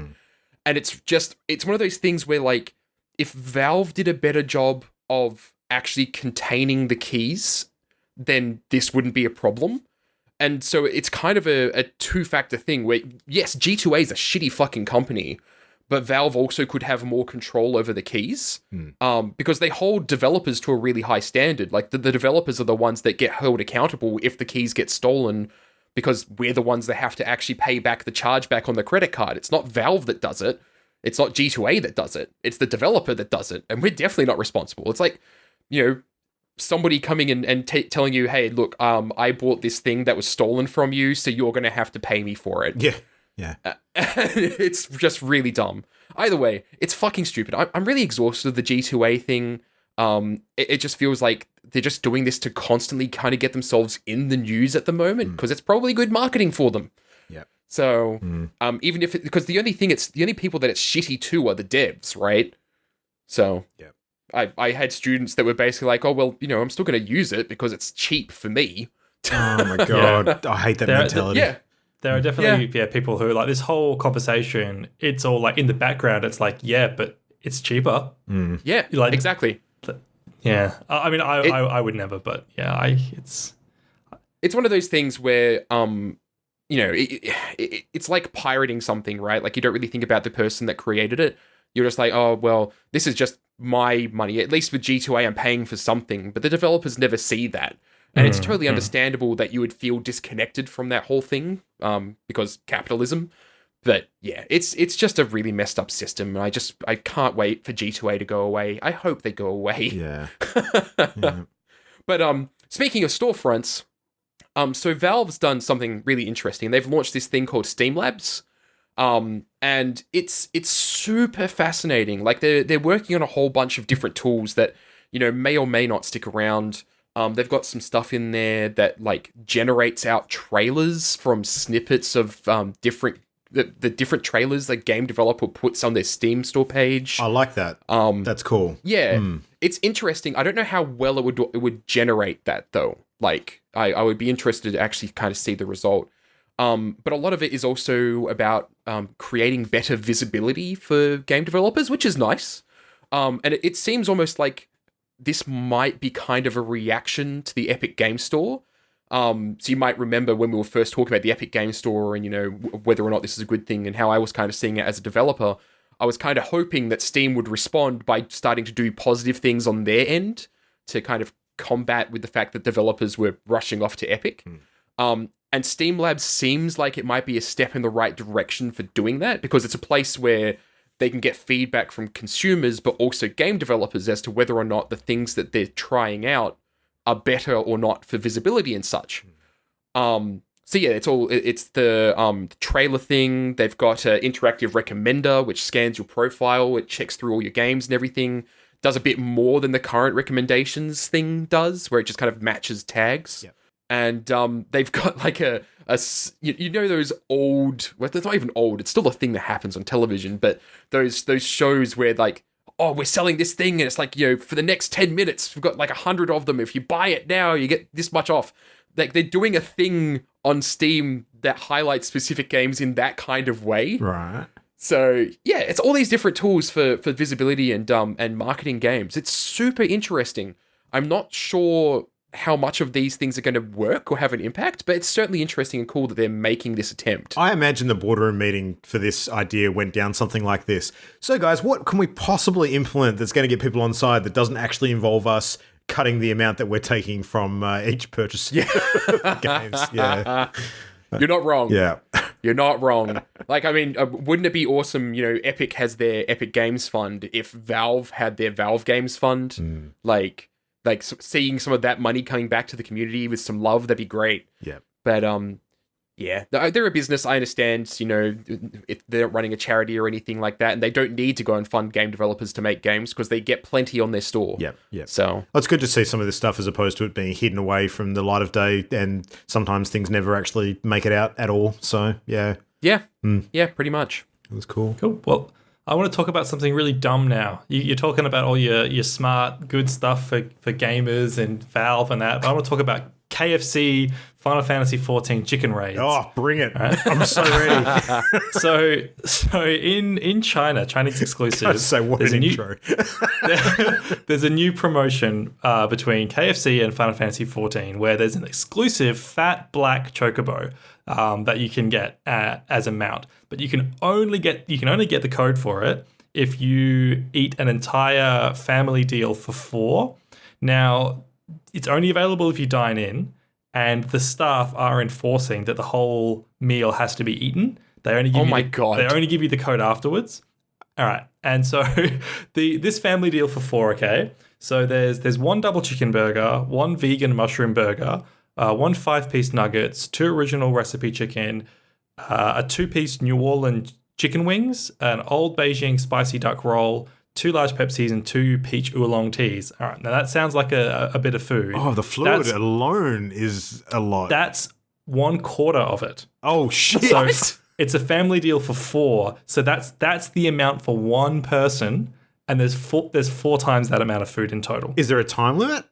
And it's one of those things where, like, if Valve did a better job of actually containing the keys, then this wouldn't be a problem. And so it's kind of a two-factor thing where, yes, G2A is a shitty fucking company, but Valve also could have more control over the keys because they hold developers to a really high standard. Like, the developers are the ones that get held accountable if the keys get stolen, because we're the ones that have to actually pay back the chargeback on the credit card. It's not Valve that does it. It's not G2A that does it. It's the developer that does it. And we're definitely not responsible. It's like, somebody coming in and telling you, hey, look, I bought this thing that was stolen from you, so you're going to have to pay me for it. Yeah. It's just really dumb. Either way, it's fucking stupid. I'm really exhausted of the G2A thing. It just feels like they're just doing this to constantly kind of get themselves in the news at the moment, because it's probably good marketing for them. Yeah. So, even if because the only people that it's shitty to are the devs, right? So Yeah. I had students that were basically like, oh, well, I'm still going to use it because it's cheap for me. Oh my God. I hate that mentality. Yeah. There are definitely people who like this whole conversation. It's all like in the background. It's like, yeah, but it's cheaper. Yeah, Like- exactly. Yeah, I mean, I would never, but yeah, it's It's one of those things where, it's like pirating something, right? Like you don't really think about the person that created it. You're just like, oh, well, this is just my money. At least with G2A, I'm paying for something, but the developers never see that. And it's totally understandable that you would feel disconnected from that whole thing because capitalism. But yeah, it's just a really messed up system. And I can't wait for G2A to go away. I hope they go away. Yeah. But speaking of storefronts, so Valve's done something really interesting. They've launched this thing called Steam Labs. And it's super fascinating. Like they're working on a whole bunch of different tools that, may or may not stick around. They've got some stuff in there that like generates out trailers from snippets of different trailers the game developer puts on their Steam store page. I like that. That's cool. Yeah, it's interesting. I don't know how well it would generate that though. Like I would be interested to actually kind of see the result. But a lot of it is also about creating better visibility for game developers, which is nice. And it seems almost like this might be kind of a reaction to the Epic Game Store. So you might remember when we were first talking about the Epic Game Store and, whether or not this is a good thing and how I was kind of seeing it as a developer. I was kind of hoping that Steam would respond by starting to do positive things on their end to kind of combat with the fact that developers were rushing off to Epic. And Steam Labs seems like it might be a step in the right direction for doing that because it's a place where they can get feedback from consumers, but also game developers as to whether or not the things that they're trying out are better or not for visibility and such. So yeah, it's the trailer thing. They've got an interactive recommender, which scans your profile. It checks through all your games and everything. Does a bit more than the current recommendations thing does, where it just kind of matches tags. Yep. And they've got like those old, well, they're not even old, it's still a thing that happens on television, but those shows where like, oh, we're selling this thing and it's like, for the next 10 minutes, we've got like 100 of them. If you buy it now, you get this much off. Like they're doing a thing on Steam that highlights specific games in that kind of way. Right. So yeah, it's all these different tools for visibility and marketing games. It's super interesting. I'm not sure how much of these things are going to work or have an impact, but it's certainly interesting and cool that they're making this attempt. I imagine the boardroom meeting for this idea went down something like this. So guys, what can we possibly implement that's going to get people on side that doesn't actually involve us cutting the amount that we're taking from each purchase of games? Yeah. You're not wrong. Yeah. You're not wrong. Like, I mean, wouldn't it be awesome, Epic has their Epic Games Fund, if Valve had their Valve Games Fund? Like seeing some of that money coming back to the community with some love, that'd be great. Yeah. But yeah, they're a business. I understand. They're not running a charity or anything like that, and they don't need to go and fund game developers to make games because they get plenty on their store. Yeah, yeah. So well, it's good to see some of this stuff as opposed to it being hidden away from the light of day, and sometimes things never actually make it out at all. So yeah, yeah, pretty much. It was cool. Cool. Well, I want to talk about something really dumb now. You're talking about all your smart, good stuff for gamers and Valve and that, but I want to talk about KFC Final Fantasy 14 chicken raids. Oh, bring it. Right? I'm so ready. So in China, Chinese exclusive. So what an intro. There's a new promotion between KFC and Final Fantasy 14 where there's an exclusive fat black chocobo that you can get as a mount. But you can only get the code for it if you eat an entire family deal for 4. Now, it's only available if you dine in, and the staff are enforcing that the whole meal has to be eaten. They only give They only give you the code afterwards. All right, and so this family deal for 4. Okay, so there's 1 double chicken burger, 1 vegan mushroom burger, 1 5-piece nuggets, 2 original recipe chicken, a 2-piece New Orleans chicken wings, an old Beijing spicy duck roll, 2 large Pepsis, and 2 peach oolong teas. All right, now that sounds like a bit of food. Oh, the fluid alone is a lot. That's 1/4 of it. Oh, shit. So it's a family deal for 4. So that's the amount for 1 person, and there's four times that amount of food in total. Is there a time limit?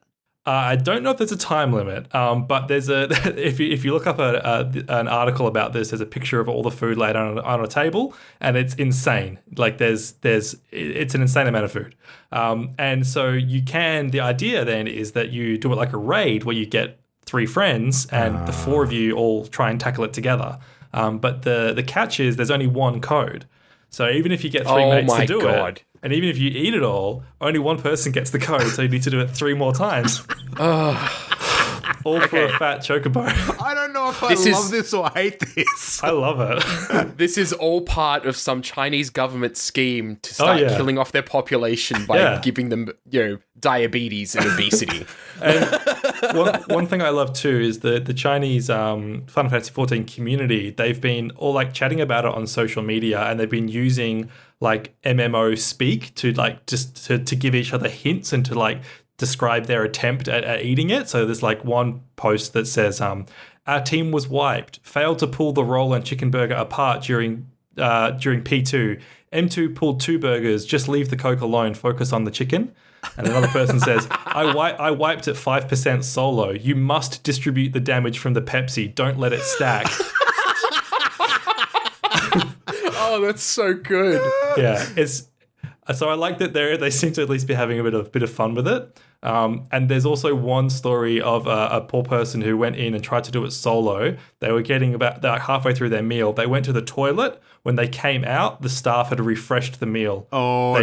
I don't know if there's a time limit, but there's if you look up an article about this, there's a picture of all the food laid on a table, and it's insane. Like it's an insane amount of food, and so the idea then is that you do it like a raid where you get 3 friends and the 4 of you all try and tackle it together. But the catch is there's only one code. So even if you get 3 mates to do it, and even if you eat it all, only one person gets the code, so you need to do it 3 more times. All for a fat chocobo. I don't know if I love this or hate this. I love it. This is all part of some Chinese government scheme to start killing off their population by giving them, diabetes and obesity. And one thing I love too is the Chinese Final Fantasy 14 community. They've been all like chatting about it on social media, and they've been using like MMO speak to like just to give each other hints and to like describe their attempt at eating it. So there's like one post that says, our team was wiped, failed to pull the roll and chicken burger apart during P2. M2 pulled 2 burgers, just leave the Coke alone, focus on the chicken. And another person says, I wiped at 5% solo. You must distribute the damage from the Pepsi. Don't let it stack. Oh, that's so good. Yeah, so I like that they seem to at least be having a bit of fun with it. And there's also one story of a poor person who went in and tried to do it solo. They were they're halfway through their meal. They went to the toilet. When they came out, the staff had refreshed the meal. What?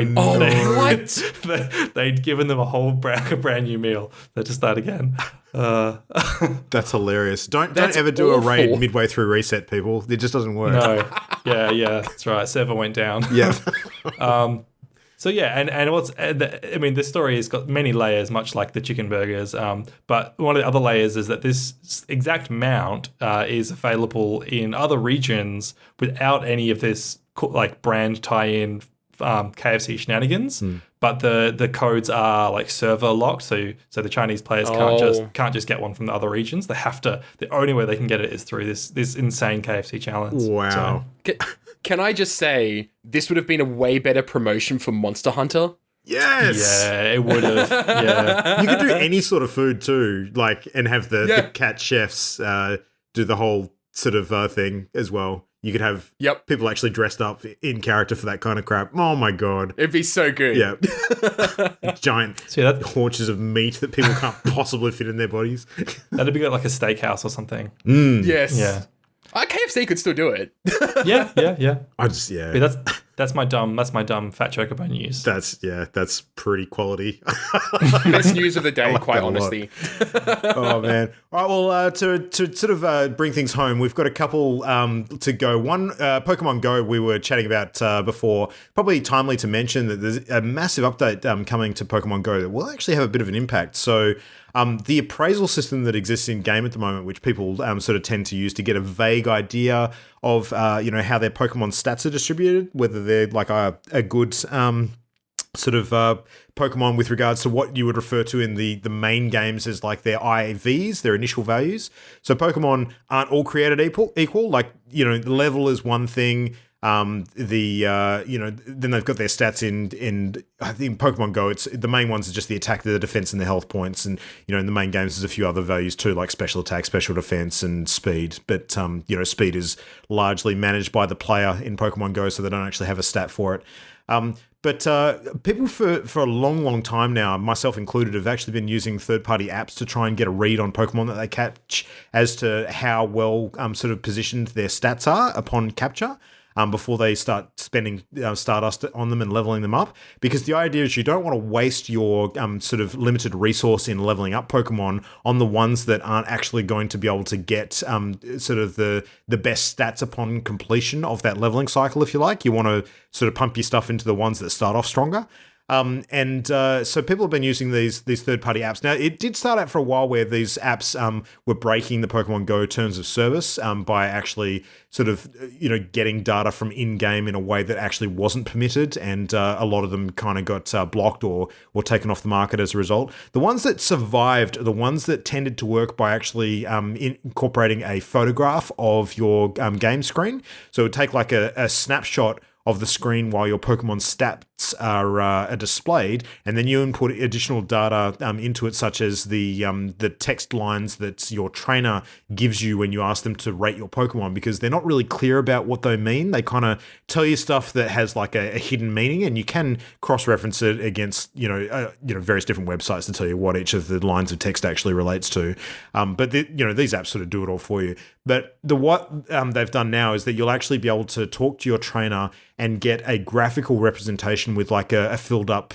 They'd given them a brand new meal. They had to start again. That's hilarious. Don't That's ever do awful. a raid midway through reset, people. It just doesn't work. No. Yeah, that's right. Server went down. Yeah. So yeah, and this story has got many layers, much like the chicken burgers. But one of the other layers is that this exact mount is available in other regions without any of this like brand tie-in KFC shenanigans. But the codes are like server locked, so the Chinese players can't just get one from the other regions. They have to. The only way they can get it is through this insane KFC challenge. Wow. So, Can I just say, this would have been a way better promotion for Monster Hunter? Yes. yeah, it would have. Yeah. You could do any sort of food too, like, and have the cat chefs do the whole sort of thing as well. You could have people actually dressed up in character for that kind of crap. Oh my god. It'd be so good. Yeah. Giant haunches of meat that people can't possibly fit in their bodies. That'd be like a steakhouse or something. Yes. Yeah. KFC could still do it. Yeah. That's my dumb fat chocobo news. That's pretty quality. Best news of the day, like quite that a lot. honestly. Oh man! All right, well, to sort of bring things home, we've got a couple to go. One, Pokemon Go, we were chatting about before. Probably timely to mention that there's a massive update coming to Pokemon Go that will actually have a bit of an impact. So. The appraisal system that exists in game at the moment, which people sort of tend to use to get a vague idea of how their Pokemon stats are distributed, whether they're like a good sort of Pokemon with regards to what you would refer to in the main games as like their IVs, their initial values. So Pokemon aren't all created equal. Like, level is one thing. Then they've got their stats in I think Pokemon Go, it's the main ones are just the attack, the defense, and the health points, and in the main games there's a few other values too, like special attack, special defense, and speed. But speed is largely managed by the player in Pokemon Go, so they don't actually have a stat for it. But people for a long, long time now, myself included, have actually been using third-party apps to try and get a read on Pokemon that they catch as to how well sort of positioned their stats are upon capture. Before they start spending Stardust on them and leveling them up. Because the idea is you don't want to waste your sort of limited resource in leveling up Pokemon on the ones that aren't actually going to be able to get sort of the best stats upon completion of that leveling cycle, if you like. You want to sort of pump your stuff into the ones that start off stronger. So people have been using these third-party apps. Now, it did start out for a while where these apps were breaking the Pokemon Go terms of service by actually sort of, getting data from in-game in a way that actually wasn't permitted, and a lot of them kind of got blocked or taken off the market as a result. The ones that survived are the ones that tended to work by actually incorporating a photograph of your game screen. So it would take like a snapshot of the screen while your Pokemon stats are displayed, and then you input additional data into it, such as the text lines that your trainer gives you when you ask them to rate your Pokemon, because they're not really clear about what they mean. They kind of tell you stuff that has like a hidden meaning, and you can cross-reference it against various different websites to tell you what each of the lines of text actually relates to. But these apps sort of do it all for you. But what they've done now is that you'll actually be able to talk to your trainer and get a graphical representation with like a filled up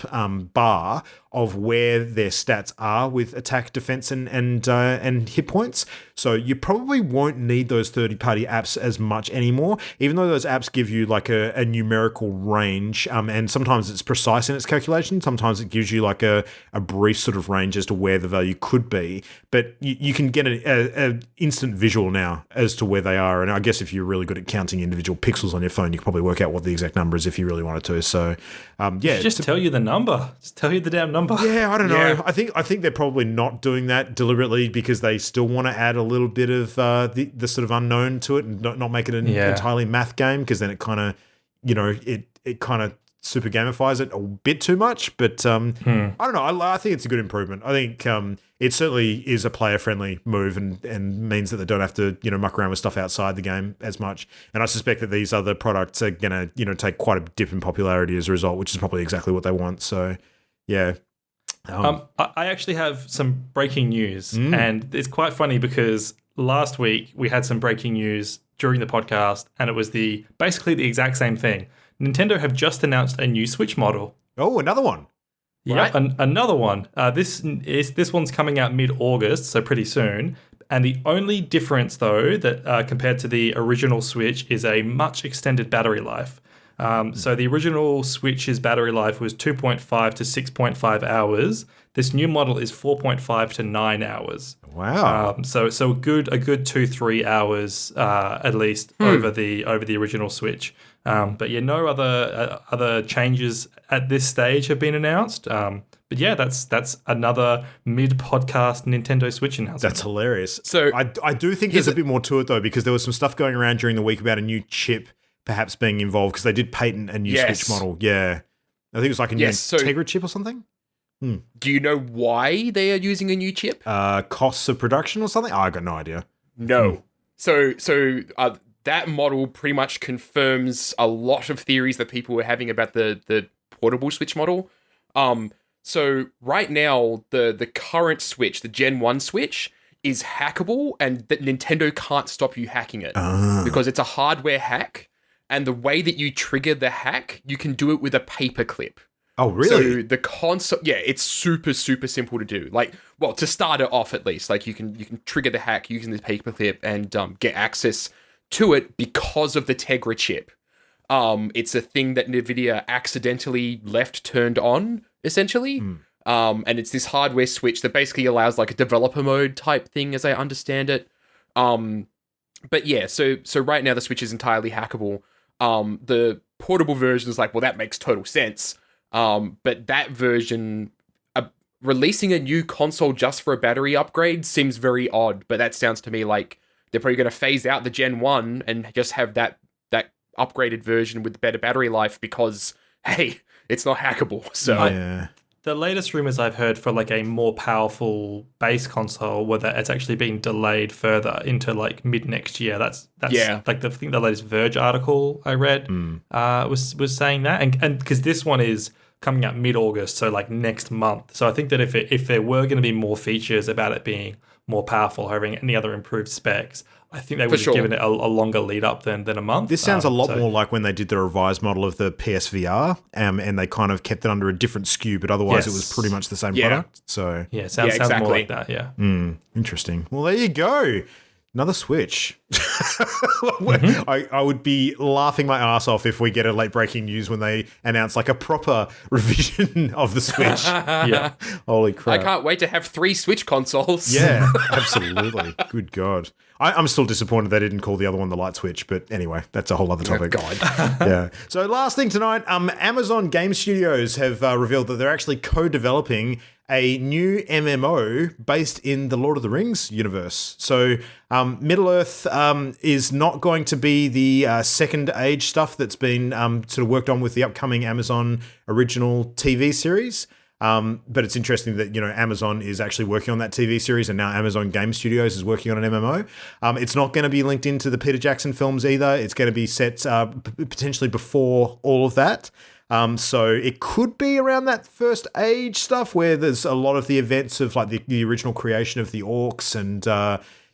bar of where their stats are with attack, defense, and hit points. So you probably won't need those third-party apps as much anymore, even though those apps give you like a numerical range, and sometimes it's precise in its calculation. Sometimes it gives you like a brief sort of range as to where the value could be. But you can get an instant visual now as to where they are. And I guess if you're really good at counting individual pixels on your phone, you can probably work out what the exact number is if you really wanted to. So, just tell you the number. Just tell you the damn number. Yeah, I don't know. I think they're probably not doing that deliberately because they still want to add a little bit of the sort of unknown to it and not make it an entirely math game, because then it kind of, it kind of super gamifies it a bit too much. But I don't know. I think it's a good improvement. I think it certainly is a player-friendly move and means that they don't have to, muck around with stuff outside the game as much. And I suspect that these other products are going to, take quite a dip in popularity as a result, which is probably exactly what they want. So, yeah. I actually have some breaking news, and it's quite funny because last week we had some breaking news during the podcast, and it was basically the exact same thing. Nintendo have just announced a new Switch model. Oh, another one. Yeah, another one. This one's coming out mid-August, so pretty soon. And the only difference, though, that compared to the original Switch, is a much extended battery life. So the original Switch's battery life was 2.5 to 6.5 hours. This new model is 4.5 to 9 hours. Wow. So a good 2-3 hours at least over the original Switch. But yeah, no other changes at this stage have been announced. But yeah, that's another mid-podcast Nintendo Switch announcement. That's hilarious. So I do think there's a bit more to it though, because there was some stuff going around during the week about a new chip perhaps being involved, because they did patent a new Switch model. Yeah. I think it was like a new Tegra chip or something. Do you know why they are using a new chip? Costs of production or something? I got no idea. No. So that model pretty much confirms a lot of theories that people were having about the portable Switch model. So right now, the current Switch, the Gen 1 Switch, is hackable, and that Nintendo can't stop you hacking it because it's a hardware hack. And the way that you trigger the hack, you can do it with a paper clip. Oh, really? So the console, it's super, super simple to do. Like, well, to start it off at least, like you can trigger the hack using this paper clip and get access to it because of the Tegra chip. It's a thing that NVIDIA accidentally left turned on, essentially. And it's this hardware switch that basically allows like a developer mode type thing, as I understand it. But yeah, so right now the Switch is entirely hackable. The portable version is like, well, that makes total sense. But that version, releasing a new console just for a battery upgrade seems very odd. But that sounds to me like they're probably going to phase out the Gen 1 and just have that upgraded version with better battery life because, hey, it's not hackable. So yeah. The latest rumors I've heard for like a more powerful base console, whether it's actually being delayed further into like mid next year. That's like I think the latest Verge article I read was saying that, and because this one is coming out mid-August, so like next month. So I think that if there were going to be more features about it being more powerful, having any other improved specs, I think they would have given it a longer lead up than a month. This sounds a lot more like when they did the revised model of the PSVR, and they kind of kept it under a different SKU, but otherwise it was pretty much the same product. So sounds exactly. more like that. Yeah. Interesting. Well, there you go. Another Switch. I would be laughing my ass off if we get a late breaking news when they announce like a proper revision of the Switch. Yeah. Holy crap. I can't wait to have 3 Switch consoles. Yeah, absolutely. Good God. I'm still disappointed they didn't call the other one the Light Switch, but anyway, that's a whole other topic. Oh, God. Yeah. So last thing tonight, Amazon Game Studios have revealed that they're actually co-developing a new MMO based in the Lord of the Rings universe. So Middle-earth is not going to be the second age stuff that's been sort of worked on with the upcoming Amazon original TV series. But it's interesting that, Amazon is actually working on that TV series, and now Amazon Game Studios is working on an MMO. It's not going to be linked into the Peter Jackson films either. It's going to be set potentially before all of that. So it could be around that first age stuff where there's a lot of the events of like the original creation of the orcs and,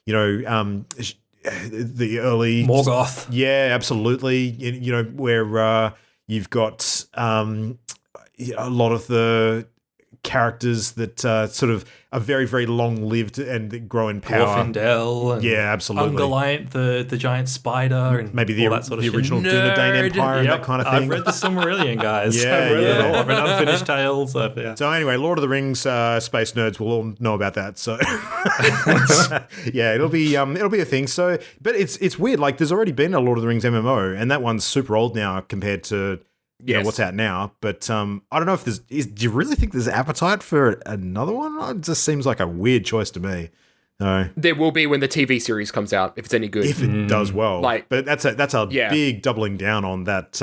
the early Morgoth. Yeah, absolutely. Where you've got a lot of the characters that sort of are very, very long-lived and that grow in power. Glorfindel and yeah, absolutely. Ungoliant, the giant spider, and maybe all that sort of shit. original Dunedain Empire and that kind of thing. I've read the Silmarillion, guys. Yeah, I've read it yeah. all. I've read Unfinished Tales. Yeah. So anyway, Lord of the Rings space nerds will all know about that. So yeah, it'll be a thing. So, but it's weird. Like, there's already been a Lord of the Rings MMO, and that one's super old now compared to what's out now. But I don't know if do you really think there's appetite for another one? It just seems like a weird choice to me. No. There will be when the TV series comes out, if it's any good. If it does well. But that's a big doubling down on that.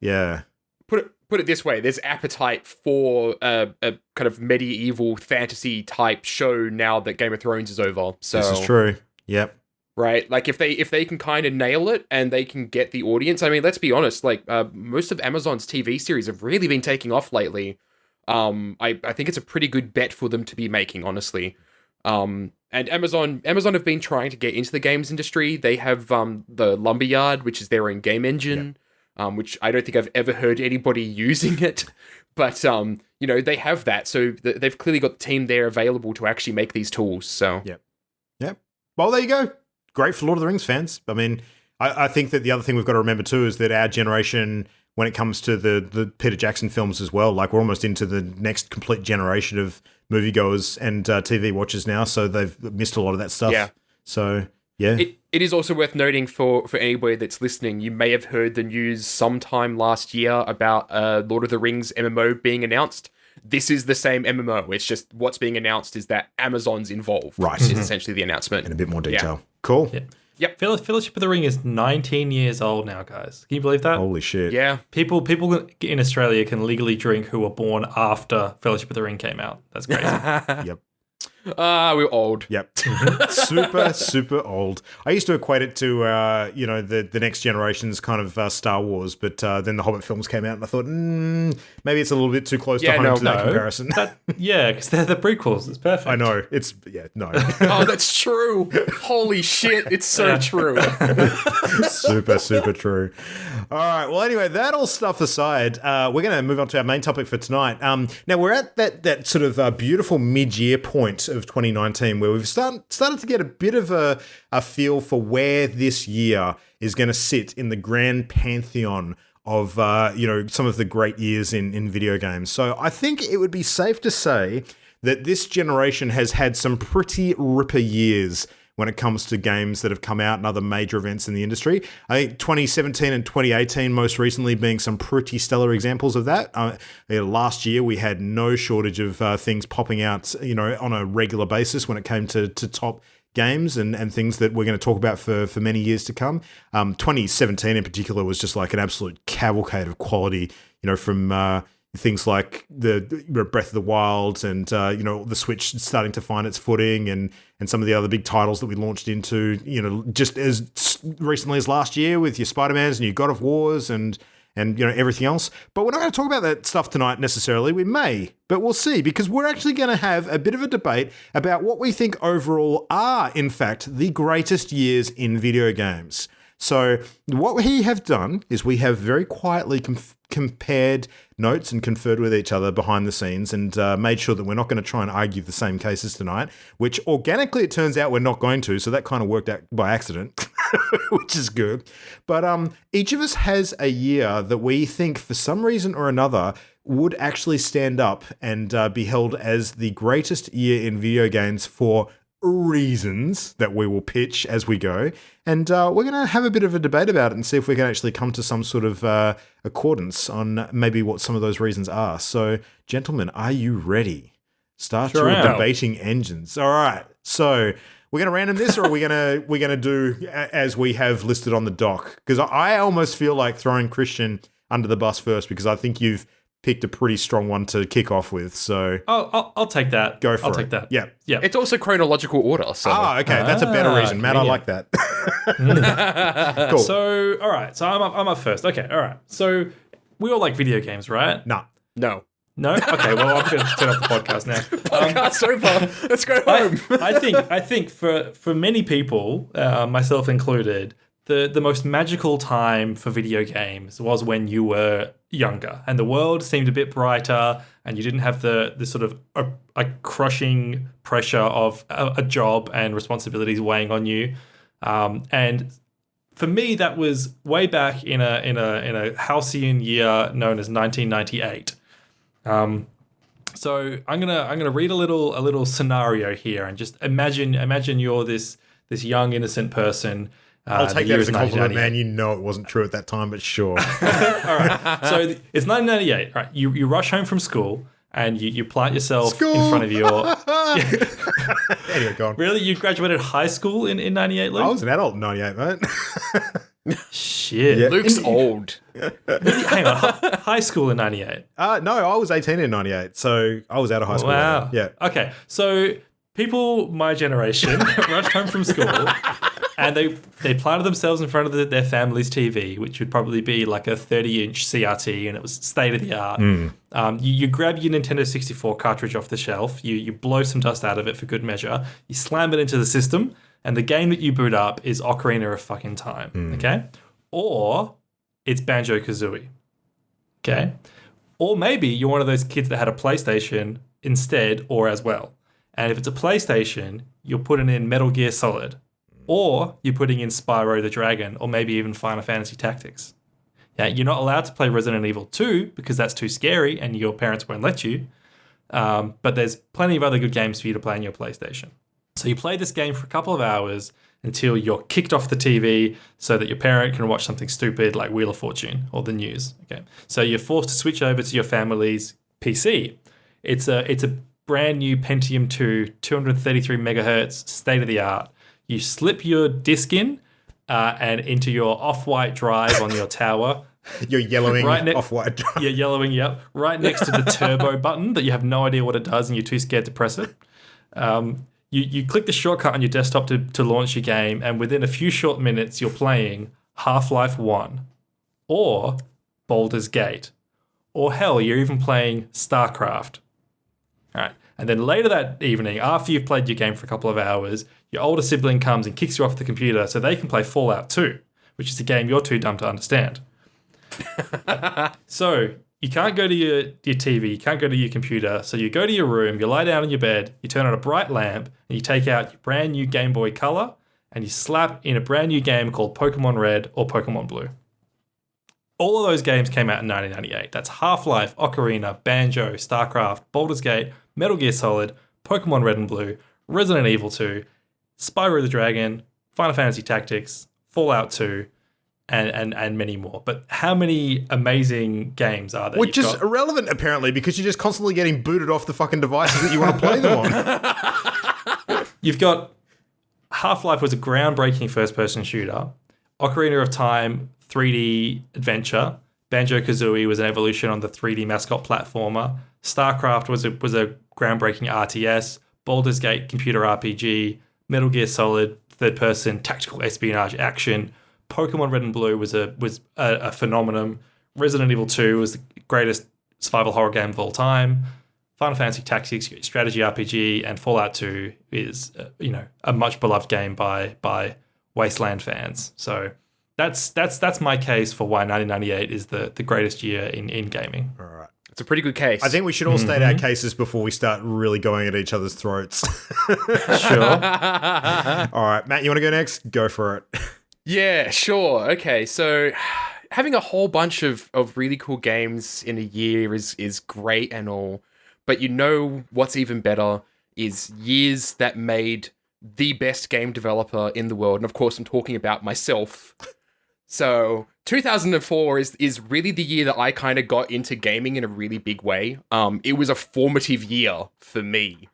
Yeah. Put it this way, there's appetite for a kind of medieval fantasy type show now that Game of Thrones is over. So this is true. Yep. Right? Like, if they can kind of nail it and they can get the audience, I mean, let's be honest, like, most of Amazon's TV series have really been taking off lately. I think it's a pretty good bet for them to be making, honestly. And Amazon have been trying to get into the games industry. They have the Lumberyard, which is their own game engine, which I don't think I've ever heard anybody using it. But, they have that. So they've clearly got the team there available to actually make these tools. So Yep. Well, there you go. Great for Lord of the Rings fans. I mean, I think that the other thing we've got to remember too is that our generation, when it comes to the Peter Jackson films as well, like, we're almost into the next complete generation of moviegoers and TV watchers now, so they've missed a lot of that stuff. Yeah. So, yeah. It is also worth noting for anybody that's listening, you may have heard the news sometime last year about Lord of the Rings MMO being announced. This is the same MMO. It's just what's being announced is that Amazon's involved. Right. Is essentially the announcement. In a bit more detail. Yeah. Cool. Yeah. Yep. Fellowship of the Ring is 19 years old now, guys. Can you believe that? Holy shit. Yeah. People in Australia can legally drink who were born after Fellowship of the Ring came out. That's crazy. Yep. We're old. Yep. super, super old. I used to equate it to, the next generation's kind of Star Wars, but then the Hobbit films came out and I thought, maybe it's a little bit too close to home to that comparison. Because they're the prequels. It's perfect. I know. Oh, that's true. Holy shit. It's so true. Super, super true. All right. Well, anyway, that all stuff aside, we're going to move on to our main topic for tonight. Now, we're at that sort of beautiful mid-year point of 2019 where we've started to get a bit of a feel for where this year is going to sit in the grand pantheon of some of the great years in video games. So I think it would be safe to say that this generation has had some pretty ripper years when it comes to games that have come out and other major events in the industry. I think 2017 and 2018 most recently being some pretty stellar examples of that. Last year we had no shortage of things popping out, on a regular basis when it came to top games and things that we're going to talk about for many years to come. 2017 in particular was just like an absolute cavalcade of quality, from things like the Breath of the Wild and the Switch starting to find its footing and some of the other big titles that we launched into, just as recently as last year with your Spider-Mans and your God of Wars and everything else. But we're not going to talk about that stuff tonight necessarily. We may, but we'll see, because we're actually going to have a bit of a debate about what we think overall are, in fact, the greatest years in video games. So what we have done is we have very quietly compared notes and conferred with each other behind the scenes and made sure that we're not going to try and argue the same cases tonight, which organically it turns out we're not going to. So that kind of worked out by accident, which is good. But each of us has a year that we think for some reason or another would actually stand up and be held as the greatest year in video games for reasons that we will pitch as we go. And we're going to have a bit of a debate about it and see if we can actually come to some sort of accordance on maybe what some of those reasons are. So, gentlemen, are you ready? Start your debating engines. All right. So, we're gonna random this, or are we gonna do as we have listed on the doc? Because I almost feel like throwing Christian under the bus first, because I think you've picked a pretty strong one to kick off with. So I'll take that. Go for it. I'll take that. Yeah. It's also chronological order. So. Okay. That's a better reason, Matt. I like that. Cool. So, all right. So I'm up first. Okay. All right. So we all like video games, right? Nah. No. No? Okay. Well, I'm going to turn off the podcast now. Podcast over. Let's go home. I think for many people, myself included, the most magical time for video games was when you were younger and the world seemed a bit brighter and you didn't have the sort of a crushing pressure of a job and responsibilities weighing on you. And for me, that was way back in a halcyon year known as 1998. So I'm gonna read a little scenario here and just imagine you're this young innocent person. I'll take that as a compliment, man. You know it wasn't true at that time, but sure. All right. So it's 1998. All right. You rush home from school and you plant yourself in front of your... Anyway, go on. Really? You graduated high school in 98, Luke? I was an adult in 98, mate. Shit. Yeah. Luke's old. Really? Hang on. High school in 98? No, I was 18 in 98, so I was out of high school. Wow. Yeah. Okay. So people my generation rushed home from school... And they planted themselves in front of their family's TV, which would probably be like a 30-inch CRT, and it was state of the art. You grab your Nintendo 64 cartridge off the shelf, you blow some dust out of it for good measure, you slam it into the system, and the game that you boot up is Ocarina of fucking Time, okay? Or it's Banjo-Kazooie, okay? Or maybe you're one of those kids that had a PlayStation instead or as well. And if it's a PlayStation, you're putting in Metal Gear Solid. Or you're putting in Spyro the Dragon, or maybe even Final Fantasy Tactics. Yeah, you're not allowed to play Resident Evil 2 because that's too scary and your parents won't let you. But there's plenty of other good games for you to play on your PlayStation. So you play this game for a couple of hours until you're kicked off the TV so that your parent can watch something stupid like Wheel of Fortune or the news. Okay, so you're forced to switch over to your family's PC. It's a brand new Pentium 2, 233 megahertz, state of the art. You slip your disc in and into your off-white drive on your tower. You're yellowing off-white drive. You're yellowing, yep. Right next to the turbo button that you have no idea what it does and you're too scared to press it. You click the shortcut on your desktop to launch your game, and within a few short minutes, you're playing Half-Life 1 or Baldur's Gate. Or hell, you're even playing StarCraft. All right. And then later that evening, after you've played your game for a couple of hours, your older sibling comes and kicks you off the computer so they can play Fallout 2, which is a game you're too dumb to understand. So you can't go to your TV, you can't go to your computer, so you go to your room, you lie down on your bed, you turn on a bright lamp, and you take out your brand new Game Boy Color, and you slap in a brand new game called Pokemon Red or Pokemon Blue. All of those games came out in 1998. That's Half-Life, Ocarina, Banjo, StarCraft, Baldur's Gate, Metal Gear Solid, Pokemon Red and Blue, Resident Evil 2, Spyro the Dragon, Final Fantasy Tactics, Fallout 2, and many more. But how many amazing games are there? Which is irrelevant, apparently, because you're just constantly getting booted off the fucking devices that you want to play them on. You've got Half-Life was a groundbreaking first-person shooter. Ocarina of Time, 3D adventure. Banjo-Kazooie was an evolution on the 3D mascot platformer. StarCraft was a groundbreaking RTS. Baldur's Gate computer RPG. Metal Gear Solid third-person tactical espionage action. Pokemon Red and Blue was a phenomenon. Resident Evil 2 was the greatest survival horror game of all time. Final Fantasy Tactics, strategy RPG, and Fallout 2 is a much beloved game by Wasteland fans. So that's my case for why 1998 is the greatest year in gaming. All right. It's a pretty good case. I think we should all state our cases before we start really going at each other's throats. Sure. All right, Matt, you want to go next? Go for it. Yeah, sure. Okay, so having a whole bunch of really cool games in a year is great and all, but you know what's even better is years that made the best game developer in the world, and of course I'm talking about myself. So 2004 is really the year that I kind of got into gaming in a really big way. It was a formative year for me.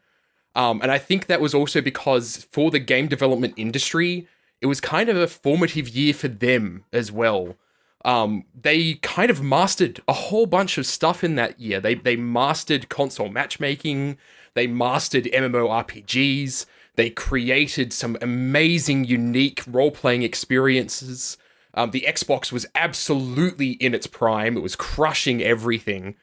And I think that was also because for the game development industry, it was kind of a formative year for them as well. They kind of mastered a whole bunch of stuff in that year. They mastered console matchmaking. They mastered MMORPGs. They created some amazing, unique role-playing experiences. The Xbox was absolutely in its prime. It was crushing everything.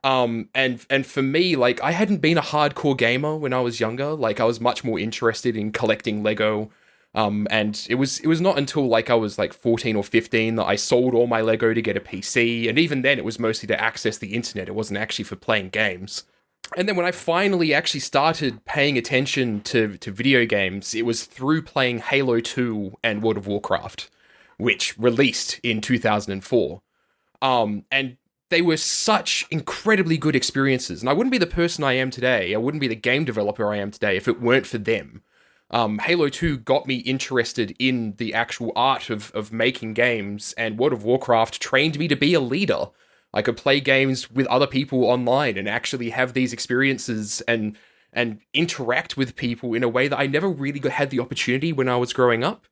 And for me, like, I hadn't been a hardcore gamer when I was younger. Like, I was much more interested in collecting Lego. And it was not until like I was like 14 or 15 that I sold all my Lego to get a PC. And even then it was mostly to access the internet. It wasn't actually for playing games. And then when I finally actually started paying attention to video games, it was through playing Halo 2 and World of Warcraft, which released in 2004. And they were such incredibly good experiences. And I wouldn't be the person I am today. I wouldn't be the game developer I am today if it weren't for them. Halo 2 got me interested in the actual art of making games, and World of Warcraft trained me to be a leader. I could play games with other people online and actually have these experiences and interact with people in a way that I never really had the opportunity when I was growing up.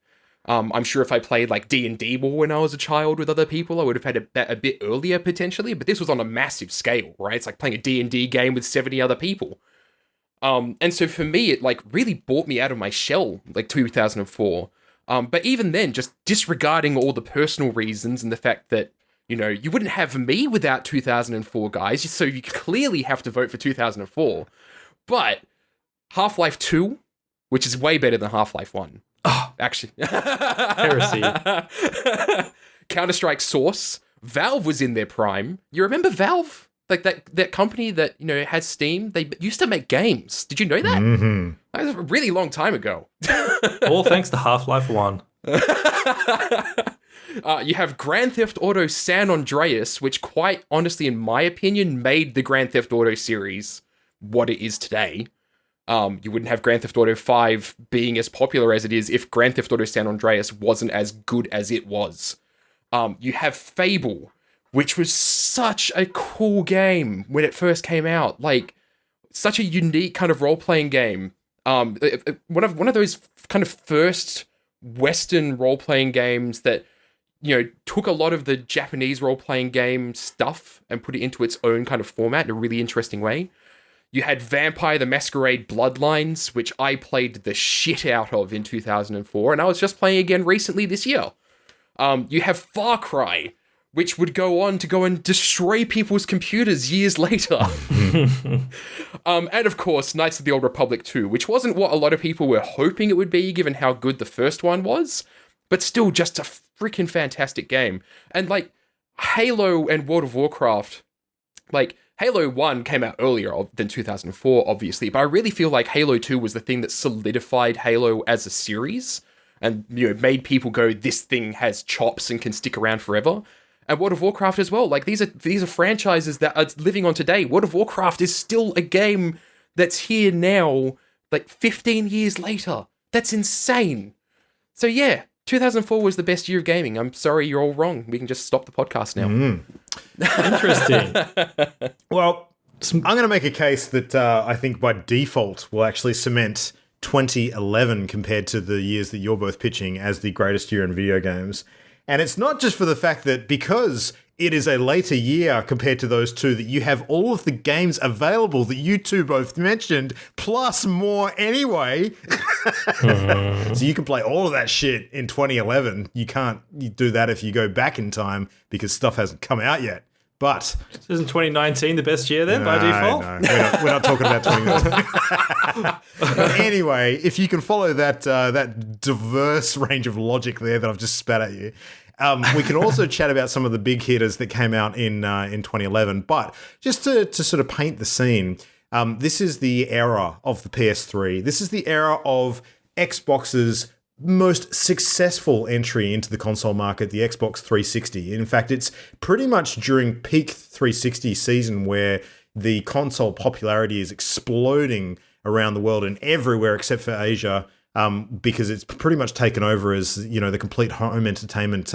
I'm sure if I played like D&D more when I was a child with other people, I would have had that a bit earlier potentially, but this was on a massive scale, right? It's like playing a D&D game with 70 other people. And so for me, it like really brought me out of my shell, like 2004. But even then, just disregarding all the personal reasons and the fact that, you know, you wouldn't have me without 2004, guys. So you clearly have to vote for 2004. But Half-Life 2, which is way better than Half-Life 1. Oh, actually. Heresy. Counter-Strike Source. Valve was in their prime. You remember Valve? Like that company that, you know, has Steam, they used to make games. Did you know that? Mm-hmm. That was a really long time ago. All thanks to Half-Life 1. You have Grand Theft Auto San Andreas, which quite honestly, in my opinion, made the Grand Theft Auto series what it is today. You wouldn't have Grand Theft Auto 5 being as popular as it is if Grand Theft Auto San Andreas wasn't as good as it was. You have Fable, which was such a cool game when it first came out. Like, such a unique kind of role-playing game. One of those kind of first Western role-playing games that, you know, took a lot of the Japanese role-playing game stuff and put it into its own kind of format in a really interesting way. You had Vampire the Masquerade Bloodlines, which I played the shit out of in 2004, and I was just playing again recently this year. You have Far Cry, which would go on to go and destroy people's computers years later. And of course, Knights of the Old Republic 2, which wasn't what a lot of people were hoping it would be, given how good the first one was, but still just a freaking fantastic game. And like, Halo and World of Warcraft, like, Halo 1 came out earlier than 2004, obviously, but I really feel like Halo 2 was the thing that solidified Halo as a series and, you know, made people go, this thing has chops and can stick around forever. And World of Warcraft as well. Like, these are franchises that are living on today. World of Warcraft is still a game that's here now, like 15 years later. That's insane. So yeah, 2004 was the best year of gaming. I'm sorry, you're all wrong. We can just stop the podcast now. Interesting. Well, I'm going to make a case that I think by default will actually cement 2011 compared to the years that you're both pitching as the greatest year in video games. And it's not just for the fact that because it is a later year compared to those two, that you have all of the games available that you two both mentioned, plus more anyway. So you can play all of that shit in 2011. You can't do that if you go back in time because stuff hasn't come out yet. But isn't 2019 the best year then by default? No, we're not talking about 2019. Anyway, if you can follow that diverse range of logic there that I've just spat at you, we can also chat about some of the big hitters that came out in 2011. But just to sort of paint the scene, this is the era of the PS3. This is the era of Xbox's most successful entry into the console market, the Xbox 360. In fact, it's pretty much during peak 360 season where the console popularity is exploding around the world and everywhere except for Asia. because it's pretty much taken over as, the complete home entertainment,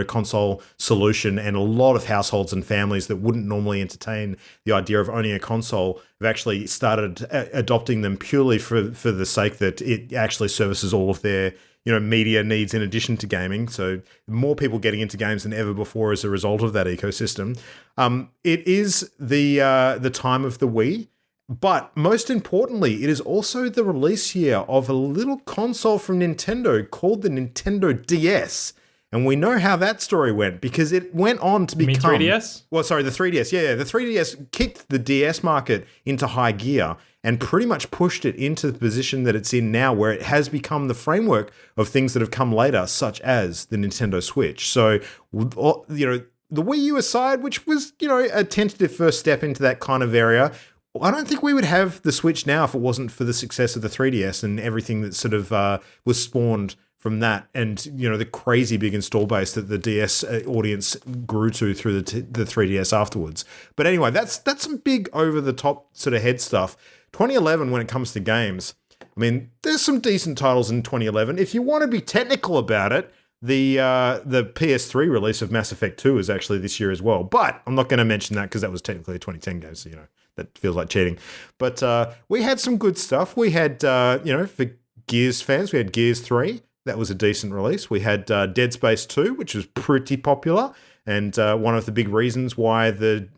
console solution. And a lot of households and families that wouldn't normally entertain the idea of owning a console have actually started adopting them purely for the sake that it actually services all of their media needs in addition to gaming. So more people getting into games than ever before as a result of that ecosystem. It is the time of the Wii, but most importantly, it is also the release year of a little console from Nintendo called the Nintendo DS. And we know how that story went because it went on to become... 3DS? Well, sorry, the 3DS. Yeah, the 3DS kicked the DS market into high gear and pretty much pushed it into the position that it's in now, where it has become the framework of things that have come later, such as the Nintendo Switch. So, the Wii U aside, which was, a tentative first step into that kind of area, I don't think we would have the Switch now if it wasn't for the success of the 3DS and everything that sort of was spawned from that, and the crazy big install base that the DS audience grew to through the 3DS afterwards. But anyway, that's some big over the top sort of head stuff. 2011, when it comes to games, I mean, there's some decent titles in 2011. If you want to be technical about it, the PS3 release of Mass Effect 2 is actually this year as well. But I'm not going to mention that because that was technically a 2010 game, so that feels like cheating. But we had some good stuff. We had for Gears fans, we had Gears 3. That was a decent release. We had Dead Space 2, which was pretty popular, and one of the big reasons why the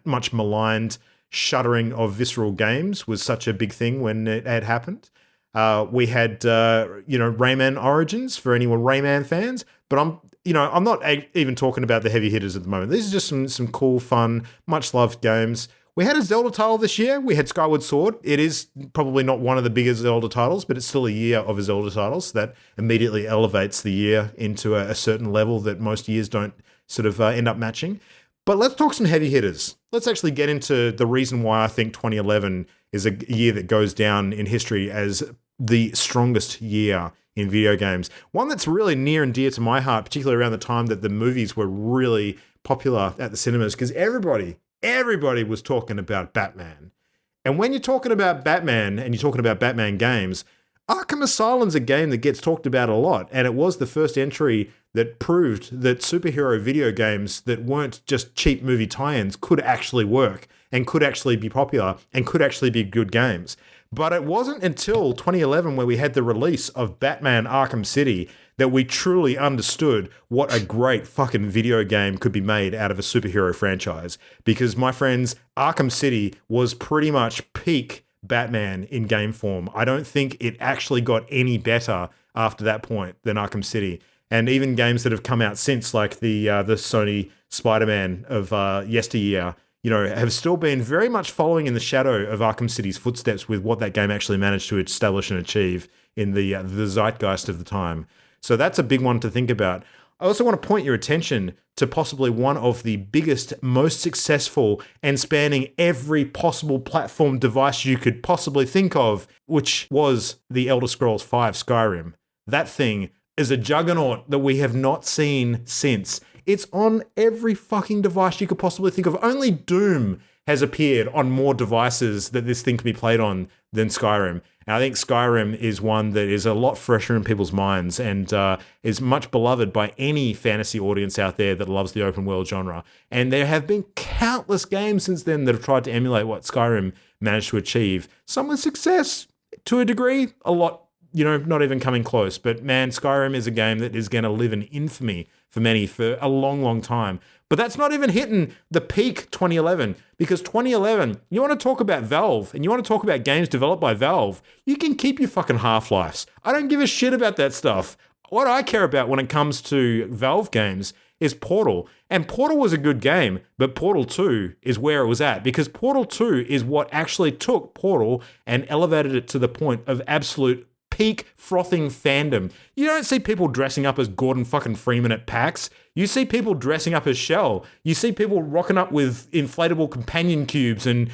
much maligned shuttering of Visceral Games was such a big thing when it had happened. We had Rayman Origins for anyone Rayman fans, but I'm not even talking about the heavy hitters at the moment. These are just some cool, fun, much loved games. We had a Zelda title this year. We had Skyward Sword. It is probably not one of the biggest Zelda titles, but it's still a year of a Zelda title, so that immediately elevates the year into a certain level that most years don't sort of end up matching. But let's talk some heavy hitters. Let's actually get into the reason why I think 2011 is a year that goes down in history as the strongest year in video games. One that's really near and dear to my heart, particularly around the time that the movies were really popular at the cinemas, because everybody was talking about Batman. And when you're talking about Batman and you're talking about Batman games, Arkham Asylum's a game that gets talked about a lot, and it was the first entry that proved that superhero video games that weren't just cheap movie tie-ins could actually work and could actually be popular and could actually be good games. But it wasn't until 2011 where we had the release of Batman Arkham City that we truly understood what a great fucking video game could be made out of a superhero franchise. Because, my friends, Arkham City was pretty much peak Batman in game form. I don't think it actually got any better after that point than Arkham City. And even games that have come out since, like the Sony Spider-Man of yesteryear, have still been very much following in the shadow of Arkham City's footsteps with what that game actually managed to establish and achieve in the zeitgeist of the time. So that's a big one to think about. I also want to point your attention to possibly one of the biggest, most successful, and spanning every possible platform device you could possibly think of, which was the Elder Scrolls V Skyrim. That thing is a juggernaut that we have not seen since. It's on every fucking device you could possibly think of. Only Doom has appeared on more devices that this thing can be played on than Skyrim. And I think Skyrim is one that is a lot fresher in people's minds and is much beloved by any fantasy audience out there that loves the open world genre. And there have been countless games since then that have tried to emulate what Skyrim managed to achieve. Some with success to a degree, a lot, not even coming close. But man, Skyrim is a game that is going to live in infamy for many for a long, long time. But that's not even hitting the peak 2011, because 2011, you want to talk about Valve and you want to talk about games developed by Valve, you can keep your fucking Half-Lives. I don't give a shit about that stuff. What I care about when it comes to Valve games is Portal. And Portal was a good game, but Portal 2 is where it was at, because Portal 2 is what actually took Portal and elevated it to the point of absolute peak frothing fandom. You don't see people dressing up as Gordon fucking Freeman at PAX. You see people dressing up as Shell. You see people rocking up with inflatable companion cubes and